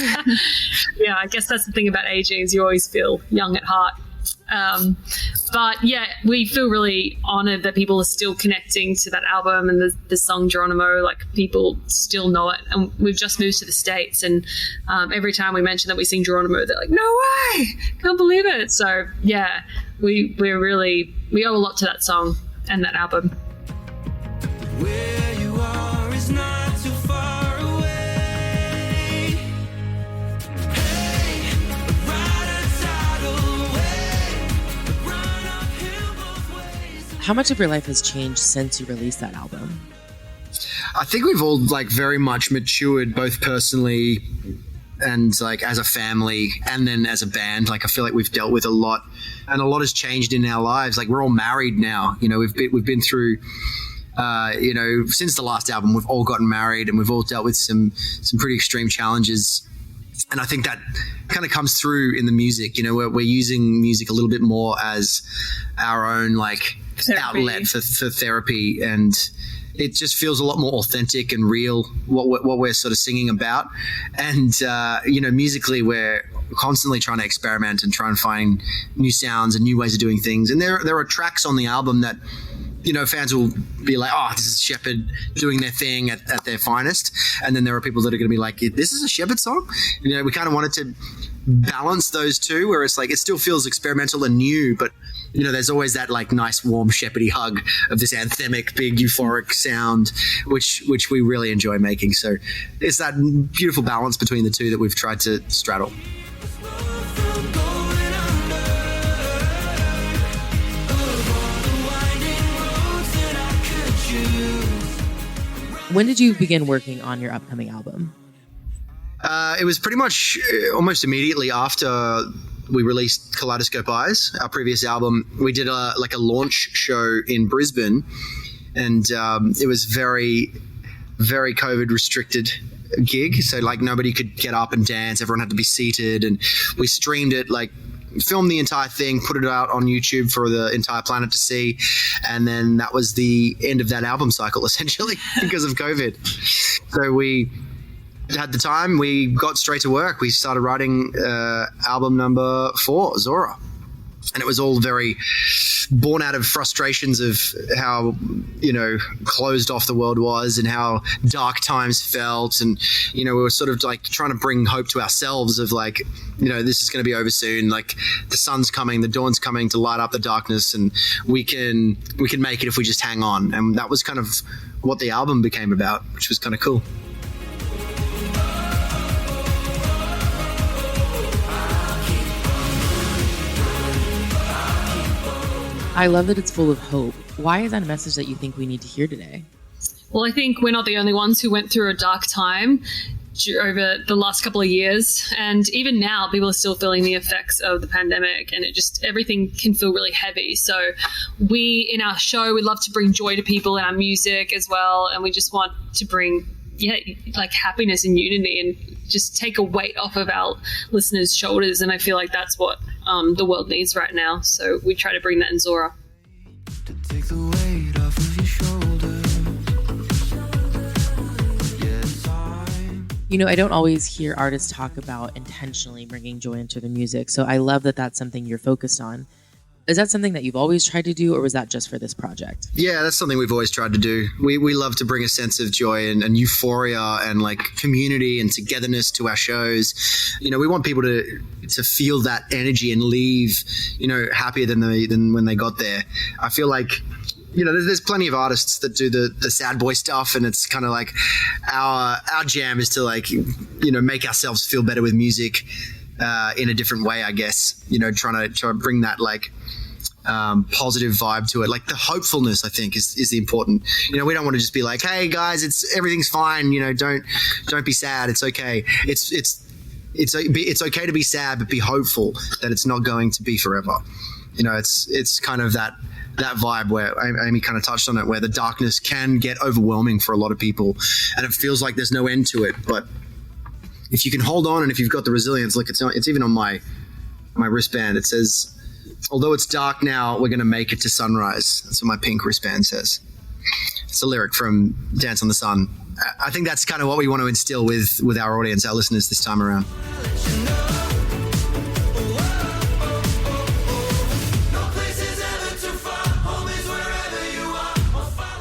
yeah, I guess that's the thing about aging, is you always feel young at heart. But yeah, we feel really honored that people are still connecting to that album and the song Geronimo. Like, people still know it, and we've just moved to the States, and every time we mention that we sing Geronimo, they're like, no way, can't believe it. So yeah, we owe a lot to that song and that album. Where you are is not too far away. Hey, ride a tidal wave, run uphill both ways. How much of your life has changed since you released that album? I think we've all like very much matured, both personally and like as a family, and then as a band. Like, I feel like we've dealt with a lot, and a lot has changed in our lives. Like, we're all married now. You know, we've been through, you know, since the last album, we've all gotten married, and we've all dealt with some pretty extreme challenges. And I think that kind of comes through in the music. You know, we're using music a little bit more as our own like Therapy. outlet for therapy, and it just feels a lot more authentic and real what we're sort of singing about. And you know, musically, we're constantly trying to experiment and try and find new sounds and new ways of doing things. And there are tracks on the album that, you know, fans will be like, oh, this is Sheppard doing their thing at their finest. And then there are people that are going to be like, this is a Sheppard song? You know, we kind of wanted to balance those two, where it's like, it still feels experimental and new, but, you know, there's always that like nice warm Sheppardy hug of this anthemic, big euphoric sound, which we really enjoy making. So it's that beautiful balance between the two that we've tried to straddle. When did you begin working on your upcoming album? It was pretty much almost immediately after we released Kaleidoscope Eyes, our previous album. We did a launch show in Brisbane, and it was very, very COVID restricted gig. So like nobody could get up and dance. Everyone had to be seated, and we streamed it, like filmed the entire thing, put it out on YouTube for the entire planet to see. And then that was the end of that album cycle, essentially, because of COVID. So we had the time, we got straight to work. We started writing album number 4, Zora. And it was all very born out of frustrations of how, you know, closed off the world was and how dark times felt. And, you know, we were sort of like trying to bring hope to ourselves of like, you know, this is going to be over soon. Like, the sun's coming, the dawn's coming to light up the darkness, and we can make it if we just hang on. And that was kind of what the album became about, which was kind of cool. I love that it's full of hope. Why is that a message that you think we need to hear today? Well, I think we're not the only ones who went through a dark time over the last couple of years. And even now, people are still feeling the effects of the pandemic, and everything can feel really heavy. So we, in our show, we love to bring joy to people in our music as well. And we just want to bring, like happiness and unity, and just take a weight off of our listeners' shoulders. And I feel like that's what the world needs right now. So we try to bring that in Zora. To take the weight off of your shoulders. Yes, You know, I don't always hear artists talk about intentionally bringing joy into their music. So I love that that's something you're focused on. Is that something that you've always tried to do, or was that just for this project? Yeah, that's something we've always tried to do. We love to bring a sense of joy and euphoria and like community and togetherness to our shows. You know, we want people to feel that energy and leave, you know, happier than when they got there. I feel like, you know, there's plenty of artists that do the sad boy stuff, and it's kind of like our jam is to like, you know, make ourselves feel better with music in a different way, I guess. You know, trying to bring that like positive vibe to it. Like the hopefulness, I think, is the important. You know, we don't want to just be like, hey guys, everything's fine. You know, don't be sad. It's okay. It's okay to be sad, but be hopeful that it's not going to be forever. You know, it's kind of that that vibe where Amy kind of touched on it, where the darkness can get overwhelming for a lot of people, and it feels like there's no end to it. But if you can hold on, and if you've got the resilience, look, it's even on my wristband. It says, "Although it's dark now, we're going to make it to sunrise." That's what my pink wristband says. It's a lyric from Dance on the Sun. I think that's kind of what we want to instill with our audience, our listeners this time around.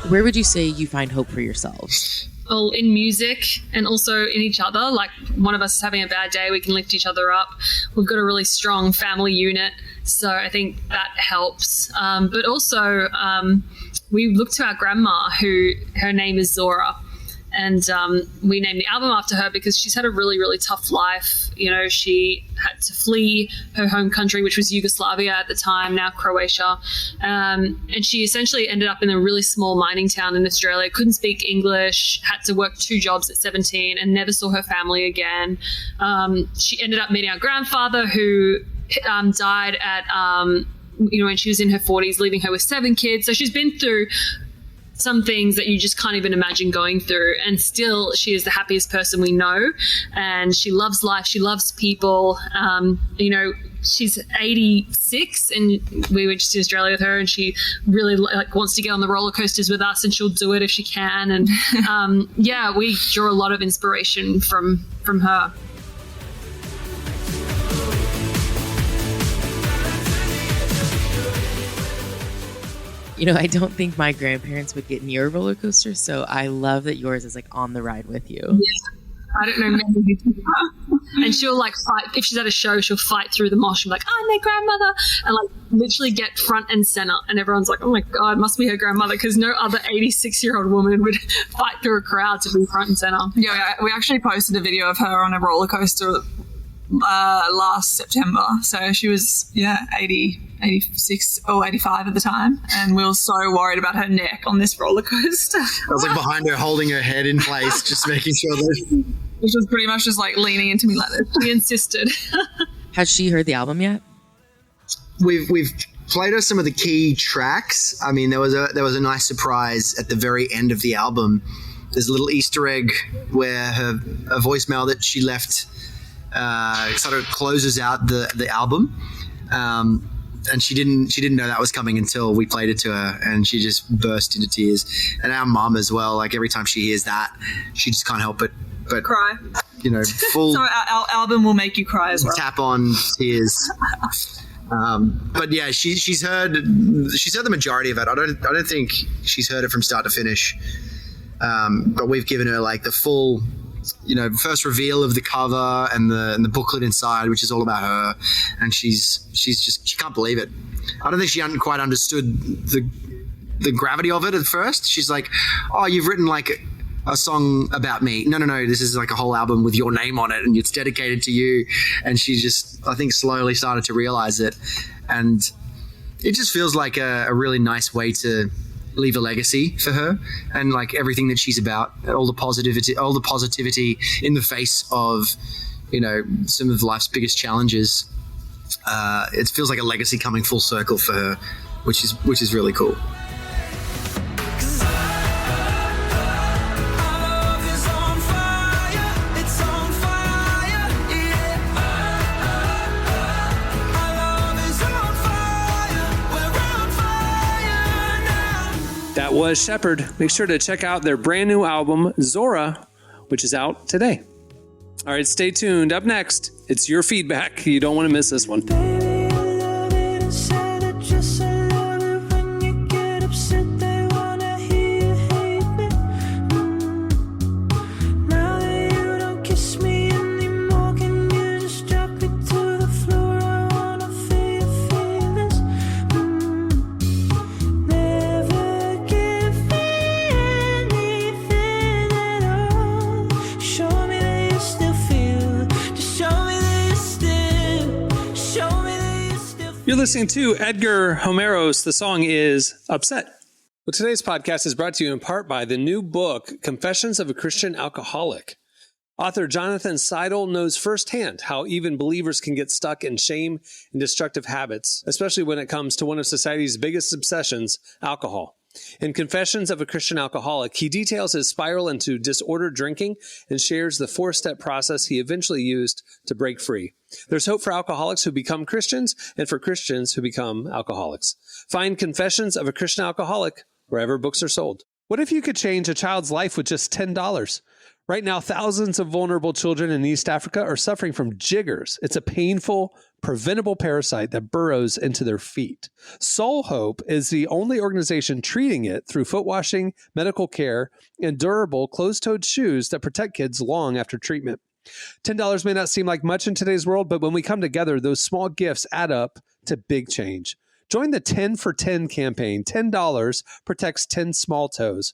Where would you say you find hope for yourselves? Well, in music and also in each other. Like, one of us is having a bad day, we can lift each other up. We've got a really strong family unit, so I think that helps. But also, we look to our grandma, who her name is Zora. And we named the album after her because she's had a really, really tough life. You know, she had to flee her home country, which was Yugoslavia at the time, now Croatia. And she essentially ended up in a really small mining town in Australia, couldn't speak English, had to work 2 jobs at 17 and never saw her family again. She ended up meeting our grandfather, who died at, when she was in her 40s, leaving her with 7 kids. So she's been through some things that you just can't even imagine going through, and still she is the happiest person we know, and she loves life, she loves people. She's 86 and we were just in Australia with her, and she really wants to get on the roller coasters with us, and she'll do it if she can. And we draw a lot of inspiration from her. I don't think my grandparents would get near a roller coaster, so I love that yours is on the ride with you. Yeah. I don't know many people. And she'll fight. If she's at a show, she'll fight through the mosh and be like, "I'm their grandmother," and literally get front and center. And everyone's like, "Oh my God, it must be her grandmother," because no other 86-year-old woman would fight through a crowd to be front and center. Yeah, we actually posted a video of her on a roller coaster last September. So she was 86 or 85 at the time, and we were so worried about her neck on this roller coaster. I was behind her, holding her head in place, just making sure that... Which was pretty much just leaning into me like this. She insisted. Has she heard the album yet? We've played her some of the key tracks. I mean, there was a nice surprise at the very end of the album. There's a little Easter egg where a voicemail that she left sort of closes out the album. And she didn't know that was coming until we played it to her, and she just burst into tears. And our mum as well, every time she hears that, she just can't help it but cry. Full. So our album will make you cry as well. Tap on tears. But yeah, she's heard the majority of it. I don't think she's heard it from start to finish. But we've given her the full, first reveal of the cover and the booklet inside, which is all about her, and she can't believe it. I don't think she hadn't quite understood the gravity of it at first. She's like, "Oh, you've written a song about me." No, this is a whole album with your name on it, and it's dedicated to you. And she just, I think, slowly started to realize it, and it just feels like a really nice way to leave a legacy for her, and everything that she's about, all the positivity in the face of some of life's biggest challenges. It feels like a legacy coming full circle for her, which is really cool. That was Sheppard. Make sure to check out their brand new album, Zora, which is out today. All right, stay tuned. Up next, it's your feedback. You don't want to miss this one. You're listening to Edgar Homeros. The song is Upset. Well, today's podcast is brought to you in part by the new book, Confessions of a Christian Alcoholic. Author Jonathan Seidel knows firsthand how even believers can get stuck in shame and destructive habits, especially when it comes to one of society's biggest obsessions, alcohol. In Confessions of a Christian Alcoholic, he details his spiral into disordered drinking and shares the 4-step process he eventually used to break free. There's hope for alcoholics who become Christians and for Christians who become alcoholics. Find Confessions of a Christian Alcoholic wherever books are sold. What if you could change a child's life with just $10? Right now, thousands of vulnerable children in East Africa are suffering from jiggers. It's a painful, preventable parasite that burrows into their feet. Soul Hope is the only organization treating it through foot washing, medical care, and durable closed-toed shoes that protect kids long after treatment. $10 may not seem like much in today's world, but when we come together, those small gifts add up to big change. Join the 10 for 10 campaign. $10 protects 10 small toes.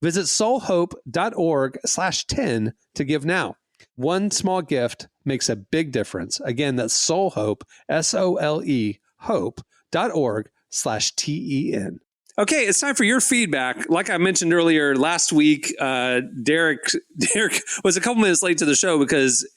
Visit soulhope.org/10 to give now. One small gift makes a big difference. Again, that's soulhope, SOLE, hope.org/TEN. Okay, it's time for your feedback. Like I mentioned earlier, last week, Derek was a couple minutes late to the show because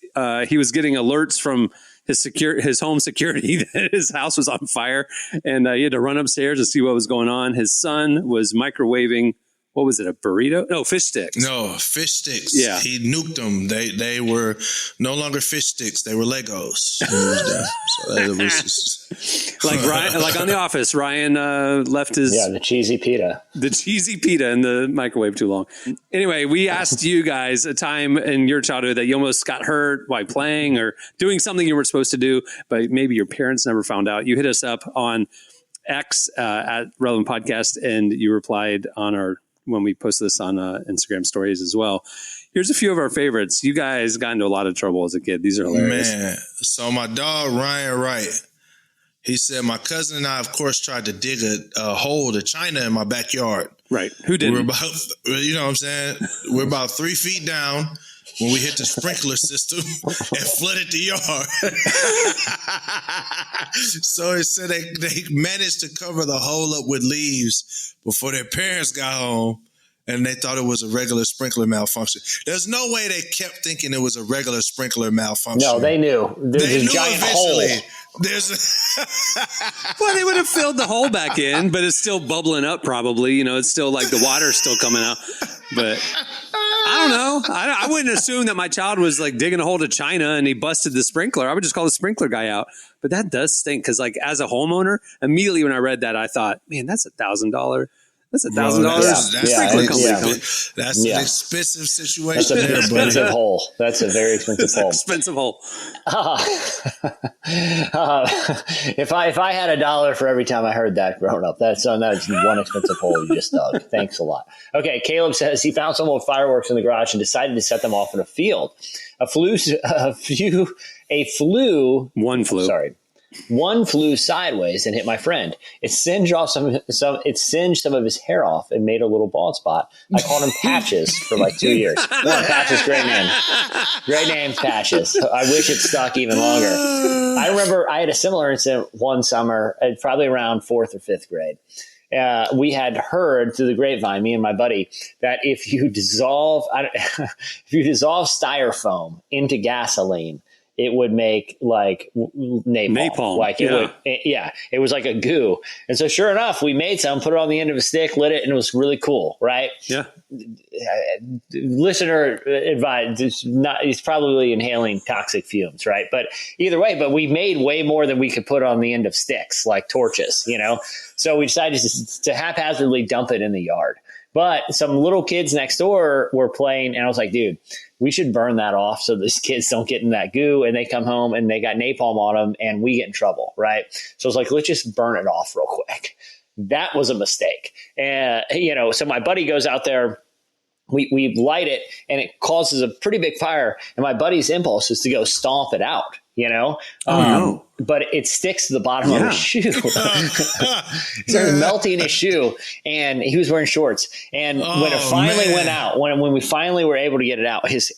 he was getting alerts from his home security that his house was on fire, and he had to run upstairs to see what was going on. His son was microwaving. What was it? A burrito? No, fish sticks. No, fish sticks. Yeah. He nuked them. They were no longer fish sticks. They were Legos. So that was just... Like Ryan, like on The Office, Ryan left his... Yeah, the cheesy pita. The cheesy pita in the microwave too long. Anyway, we asked you guys a time in your childhood that you almost got hurt while playing or doing something you were supposed to do, but maybe your parents never found out. You hit us up on X at Relevant Podcast, and you replied on when we posted this on Instagram stories as well. Here's a few of our favorites. You guys got into a lot of trouble as a kid. These are hilarious. Man, so my dog, Ryan Wright, he said, my cousin and I, of course, tried to dig a hole to China in my backyard. Right. Who didn't? We're about, you know what I'm saying? We're about 3 feet down when we hit the sprinkler system and flooded the yard. So it said they managed to cover the hole up with leaves before their parents got home, and they thought it was a regular sprinkler malfunction. There's no way they kept thinking it was a regular sprinkler malfunction. No, they knew. There's They a knew giant eventually. hole. Well, they would have filled the hole back in, but it's still bubbling up probably. You know, it's still like the water's still coming out. But I don't know. I wouldn't assume that my child was like digging a hole to China and he busted the sprinkler. I would just call the sprinkler guy out. But that does stink because like as a homeowner, immediately when I read that, I thought, man, that's $1,000. That's $1,000 sprinkler company. That's an expensive situation. That's an expensive hole. That's a very expensive hole. Expensive hole. If I had $1 for every time I heard that growing up, that's one expensive hole you just dug. Thanks a lot. Okay, Caleb says he found some old fireworks in the garage and decided to set them off in a field. One flew sideways and hit my friend. It singed some of his hair off and made a little bald spot. I called him Patches for like 2 years. Patches, great name. Great name, Patches. I wish it stuck even longer. I remember I had a similar incident one summer, probably around 4th or 5th grade. We had heard through the grapevine, me and my buddy, that if you dissolve styrofoam into gasoline, it would make like napalm. Like it would, it was like a goo. And so sure enough, we made some, put it on the end of a stick, lit it, and it was really cool, right? Yeah. Listener advised, he's probably inhaling toxic fumes, right? But either way, we made way more than we could put on the end of sticks, like torches, you know? So we decided to haphazardly dump it in the yard. But some little kids next door were playing, and I was like, dude, we should burn that off so these kids don't get in that goo, and they come home and they got napalm on them and we get in trouble, right? So I was like, let's just burn it off real quick. That was a mistake. And, so my buddy goes out there, we light it, and it causes a pretty big fire, and my buddy's impulse is to go stomp it out. But it sticks to the bottom of his shoe. It started melting his shoe, and he was wearing shorts. And when it finally went out, when we finally were able to get it out, his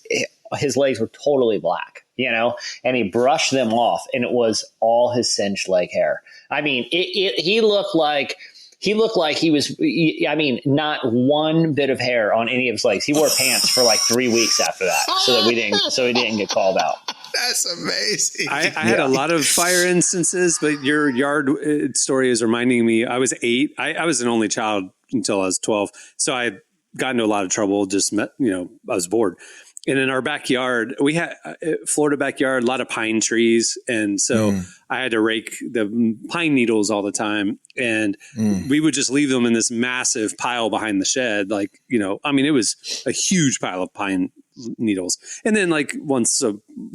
legs were totally black, and he brushed them off, and it was all his singed leg hair. I mean, he looked like He looked like he was, I mean, not one bit of hair on any of his legs. He wore pants for like 3 weeks after that so he didn't get called out. That's amazing. I had a lot of fire instances, but your yard story is reminding me. I was 8. I was an only child until I was 12. So I got into a lot of trouble. I was bored. And in our backyard, we had Florida backyard, a lot of pine trees. And so I had to rake the pine needles all the time. And we would just leave them in this massive pile behind the shed. It was a huge pile of pine needles. And then once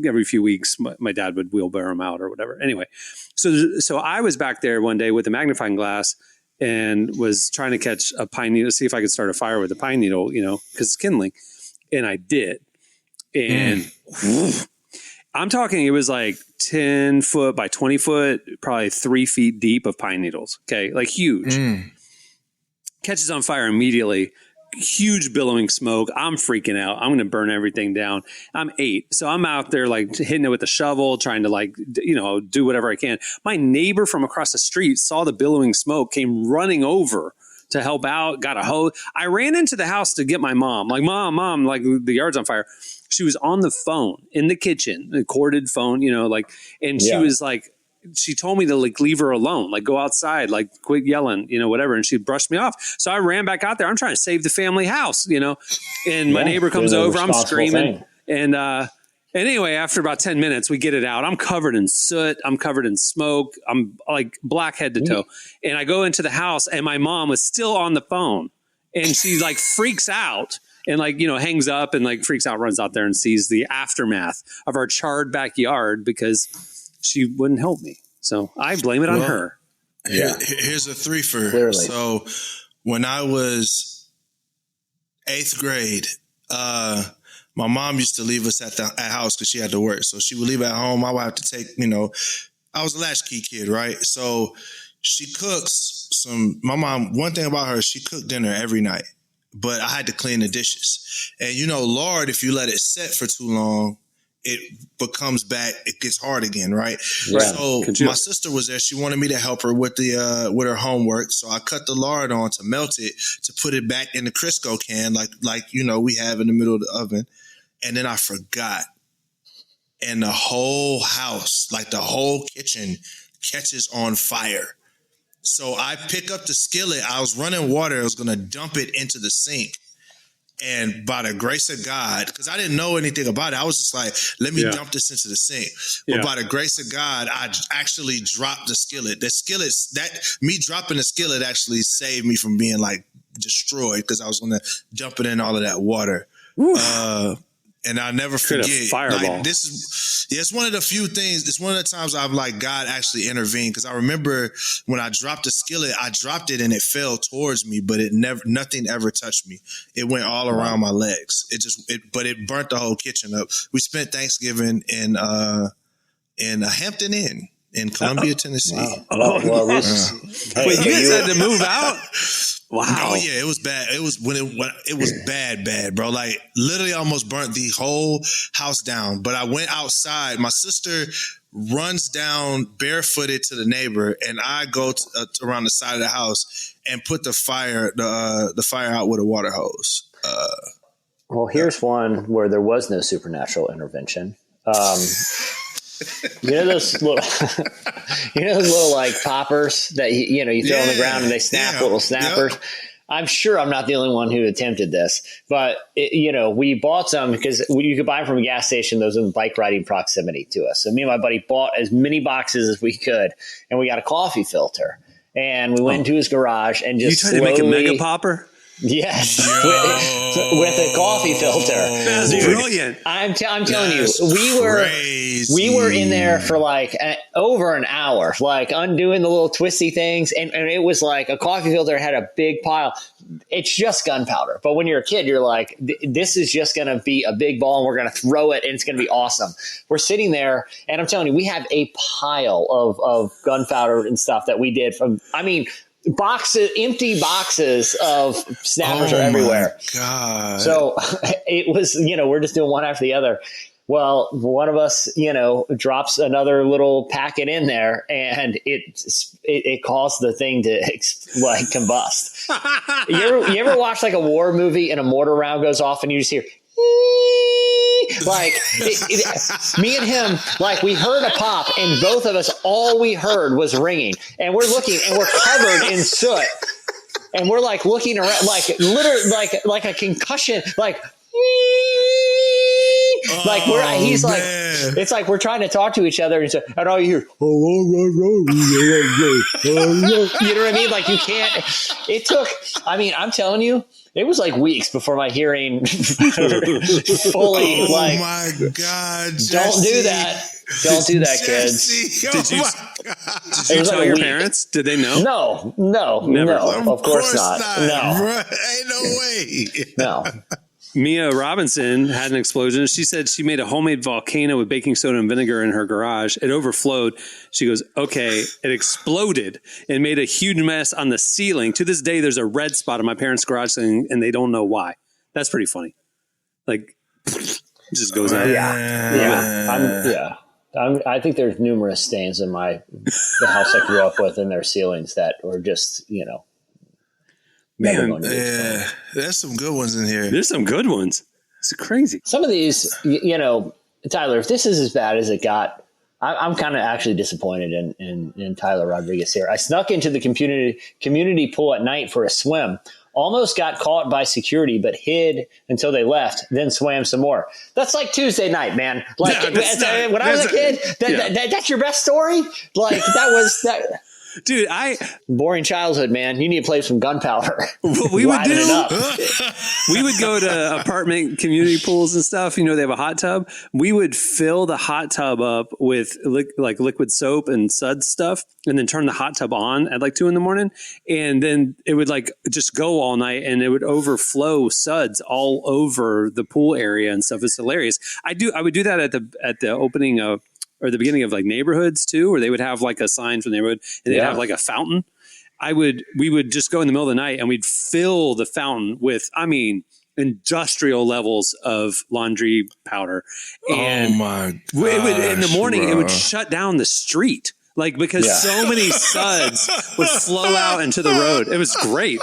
every few weeks, my dad would wheelbarrow them out or whatever. Anyway, so I was back there one day with a magnifying glass and was trying to catch a pine needle, see if I could start a fire with a pine needle, because it's kindling. And I did. And I'm talking, it was like 10 foot by 20 foot, probably 3 feet deep of pine needles. Okay. Like huge. Catches on fire immediately. Huge billowing smoke. I'm freaking out. I'm going to burn everything down. I'm 8. So I'm out there hitting it with a shovel, trying to do whatever I can. My neighbor from across the street saw the billowing smoke, came running over to help out, got a hose. I ran into the house to get my mom. Mom, the yard's on fire. She was on the phone in the kitchen, the corded phone, and she was she told me to leave her alone, go outside, quit yelling, whatever. And she brushed me off. So I ran back out there. I'm trying to save the family house, and my neighbor comes over, I'm screaming. And anyway, after about 10 minutes, we get it out. I'm covered in soot. I'm covered in smoke. I'm black head to toe. And I go into the house and my mom was still on the phone and she freaks out. And hangs up and freaks out, runs out there and sees the aftermath of our charred backyard because she wouldn't help me. So I blame it on her. Here's a threefer. Clearly. So when I was 8th grade, my mom used to leave us at house because she had to work. So she would leave at home. I would have to take, I was a latchkey kid, right? So she cooks my mom, one thing about her, she cooked dinner every night. But I had to clean the dishes. And lard, if you let it set for too long, it becomes bad. It gets hard again, right? Yeah. So my sister was there. She wanted me to help her with with her homework. So I cut the lard on to melt it, to put it back in the Crisco can, we have in the middle of the oven. And then I forgot. And the whole house, the whole kitchen catches on fire. So I pick up the skillet. I was running water. I was going to dump it into the sink. And by the grace of God, because I didn't know anything about it, I was just let me dump this into the sink. But by the grace of God, I actually dropped the skillet. Me dropping the skillet actually saved me from being destroyed because I was going to dump it in all of that water. And I'll never forget. Fireball. It's one of the few things. It's one of the times I've God actually intervened, because I remember when I dropped the skillet, I dropped it and it fell towards me, but nothing ever touched me. It went all around my legs. But it burnt the whole kitchen up. We spent Thanksgiving in Hampton Inn in Columbia, Tennessee. Wow. Well, Wait, you guys had to move out? Wow. Oh yeah, it was bad. It was it was bad, bro. Literally almost burnt the whole house down. But I went outside. My sister runs down barefooted to the neighbor, and I go around the side of the house and put the fire out with a water hose. Well, here's one where there was no supernatural intervention. Those little, poppers that you throw on the ground and they snap, little snappers. Yep. I'm sure I'm not the only one who attempted this, but we bought some because you could buy them from a gas station. Those in bike riding proximity to us. So me and my buddy bought as many boxes as we could, and we got a coffee filter. And we went into his garage and just you tried to make a mega popper. Yes, with a coffee filter. That's brilliant. I'm telling you, we were in there for over an hour, undoing the little twisty things, and it was a coffee filter had a big pile. It's just gunpowder, but when you're a kid, you're like, this is just going to be a big ball, and we're going to throw it, and it's going to be awesome. We're sitting there, and I'm telling you, we have a pile of gunpowder and stuff that we did from. Empty boxes of snappers are everywhere. God. So it was, we're just doing one after the other. Well, one of us, drops another little packet in there, and it caused the thing to combust. You ever watch like a war movie and a mortar round goes off and you just hear me and him, like we heard a pop, and both of us, all we heard was ringing, and we're looking and we're covered in soot, and we're like looking around, like literally like a concussion, he's like, it's like we're trying to talk to each other, and all you hear, you know what I mean? Like you can't. It took. I mean, I'm telling you, it was like weeks before my hearing fully. Oh my God! Jesse. Don't do that. Don't do that, kids. Did you tell your parents? Did they know? No, Never. no. Of course not. No, bro. Ain't no way. No. Mia Robinson had an explosion. She said she made a homemade volcano with baking soda and vinegar in her garage. It overflowed. She goes, okay, it exploded and made a huge mess on the ceiling. To this day, there's a red spot on my parents' garage ceiling, and they don't know why. That's pretty funny. Like, it just goes out. I think there's numerous stains in the house I grew up with in their ceilings that were just, Man, yeah, there's some good ones in here. There's some good ones. It's crazy. Some of these, Tyler, if this is as bad as it got, I'm kind of actually disappointed in Tyler Rodriguez here. I snuck into the community pool at night for a swim. Almost got caught by security, but hid until they left, then swam some more. That's like Tuesday night, man. Like when I was a kid, that's your best story? Like that was that. Dude, boring childhood, man. You need to play some gunpowder. What we would do, we would go to apartment community pools and stuff. They have a hot tub. We would fill the hot tub up with liquid soap and suds stuff, and then turn the hot tub on at 2 a.m. And then it would just go all night, and it would overflow suds all over the pool area and stuff. It's hilarious. I would do that at the opening of, or the beginning of neighborhoods too, where they would have a sign for the neighborhood, and they'd have a fountain. We would just go in the middle of the night and we'd fill the fountain with, industrial levels of laundry powder. And oh my gosh, it would, in the morning, it would shut down the street. Because so many suds would flow out into the road. It was great.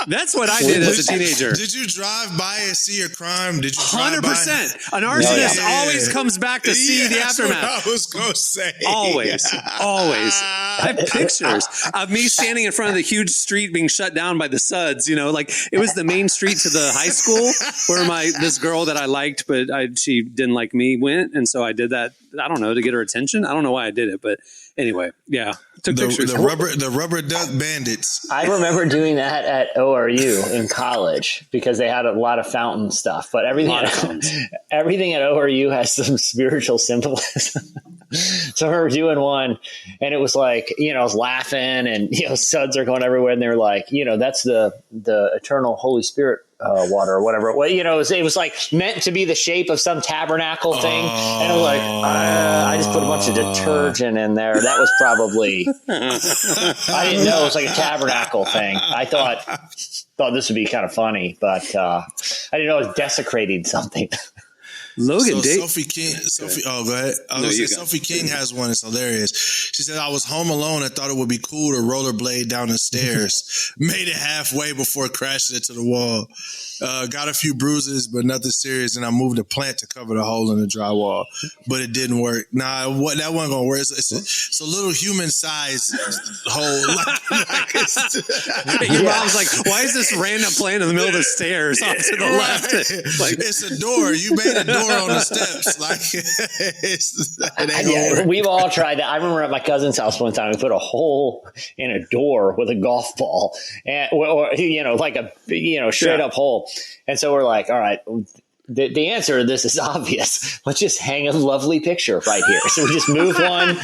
That's what I did as a teenager. Did you drive by and see a crime? Did you 100%. An arsonist always comes back to see the aftermath. That's what I was going to say. Always. I have pictures of me standing in front of the huge street being shut down by the suds. It was the main street to the high school where this girl that I liked, but she didn't like me, went. And so I did that, I don't know, to get her attention. I don't know why I did it, but anyway, yeah. Took pictures. The rubber duck bandits. I remember doing that at ORU in college because they had a lot of fountain stuff, but everything at ORU has some spiritual symbolism. So I remember doing one, and it was I was laughing, and suds are going everywhere, and they're like, that's the eternal Holy Spirit water or whatever. Well, it was meant to be the shape of some tabernacle thing, and I was I just put a bunch of detergent in there. That was probably I didn't know it was a tabernacle thing. I thought this would be kind of funny, but I didn't know it was desecrating something. Logan, Sophie King. Go ahead. Sophie King has one. It's hilarious. She said, "I was home alone. I thought it would be cool to rollerblade down the stairs. Made it halfway before crashing into the wall. Got a few bruises, but nothing serious. And I moved a plant to cover the hole in the drywall, but it didn't work. That wasn't gonna work. It's a little human size hole. Your mom's like, why is this random plant in the middle of the stairs off to the left? It's a door. You made a door on the steps. We've all tried that. I remember at my cousin's house one time, we put a hole in a door with a golf ball, and straight up hole. And so we're like, all right, the answer to this is obvious. Let's just hang a lovely picture right here. So we just move one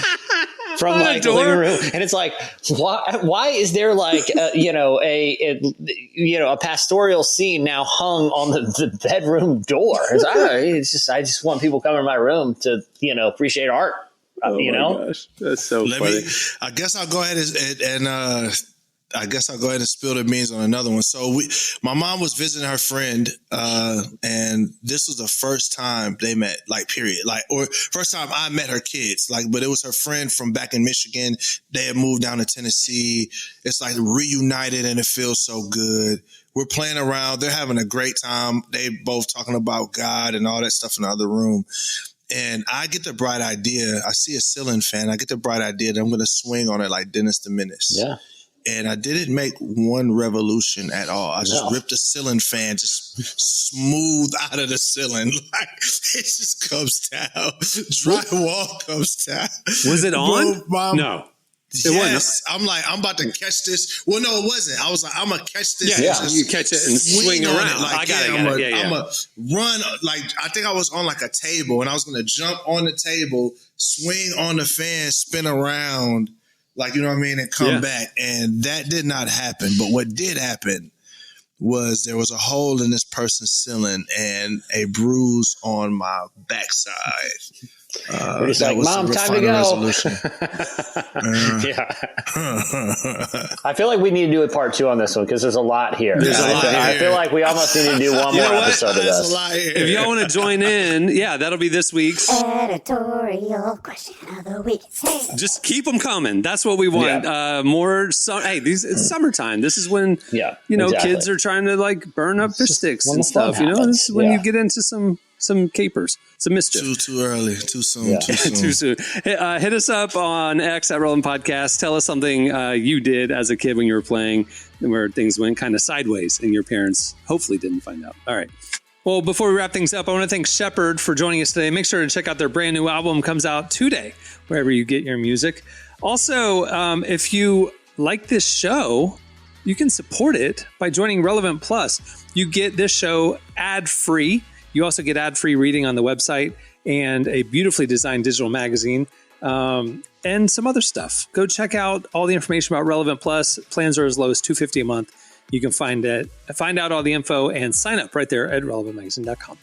from the living room, and it's why is there a pastoral scene now hung on the bedroom door? I just want people coming to my room to appreciate art. Gosh, that's so funny. I guess I'll go ahead and I guess I'll go ahead and spill the beans on another one. So my mom was visiting her friend, and this was the first time they met, like, period. Like, or first time I met her kids, like, but it was her friend from back in Michigan. They had moved down to Tennessee. It's like reunited and it feels so good. We're playing around. They're having a great time. They both talking about God and all that stuff in the other room. And I get the bright idea. I see a ceiling fan. I get the bright idea that I'm going to swing on it like Dennis the Menace. Yeah. And I didn't make one revolution at all. I just ripped the ceiling fan just smooth out of the ceiling. Like, it just comes down. Drywall comes down. Was it on? No. Yes. I'm like, I'm about to catch this. Well, no, it wasn't. I was like, I'm going to catch this. Yeah. You catch it and swing around. It. Like, I got it. I'm going to run. Like, I think I was on like a table and I was going to jump on the table, swing on the fan, spin around. Like, you know what I mean? And come back. And that did not happen. But what did happen was there was a hole in this person's ceiling and a bruise on my backside. We're just like, Mom, time to go. Yeah. I feel like we need to do a part 2 on this one because there's a lot here. I feel like we almost need to do one more episode of this. If y'all want to join in, that'll be this week's editorial question of the week. Just keep them coming. That's what we want. More. It's summertime. This is when kids are trying to like burn up fish sticks and stuff. This is when you get into some capers, some mischief. Too early, too soon, too soon. Hit us up on X at Relevant Podcast. Tell us something you did as a kid when you were playing where things went kind of sideways and your parents hopefully didn't find out. All right. Well, before we wrap things up, I want to thank Sheppard for joining us today. Make sure to check out their brand new album. Comes out today, wherever you get your music. Also, if you like this show, you can support it by joining Relevant Plus. You get this show ad-free. You also get ad-free reading on the website and a beautifully designed digital magazine and some other stuff. Go check out all the information about Relevant Plus. Plans are as low as $250 a month. You can find out all the info and sign up right there at relevantmagazine.com.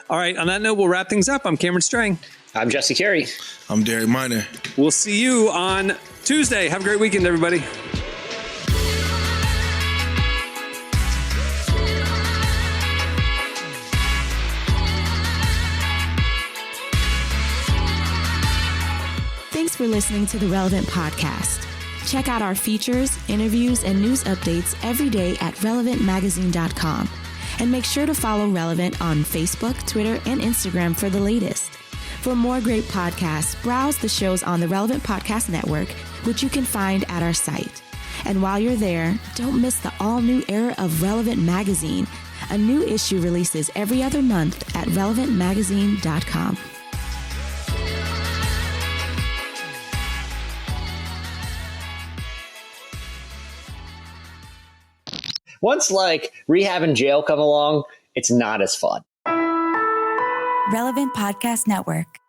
All right. On that note, we'll wrap things up. I'm Cameron Strang. I'm Jesse Carey. I'm Derek Miner. We'll see you on Tuesday. Have a great weekend, everybody. Thanks for listening to the Relevant Podcast. Check out our features, interviews, and news updates every day at relevantmagazine.com. And make sure to follow Relevant on Facebook, Twitter, and Instagram for the latest. For more great podcasts, browse the shows on the Relevant Podcast Network, which you can find at our site. And while you're there, don't miss the all-new era of Relevant Magazine. A new issue releases every other month at relevantmagazine.com. Once like rehab and jail come along, it's not as fun. Relevant Podcast Network.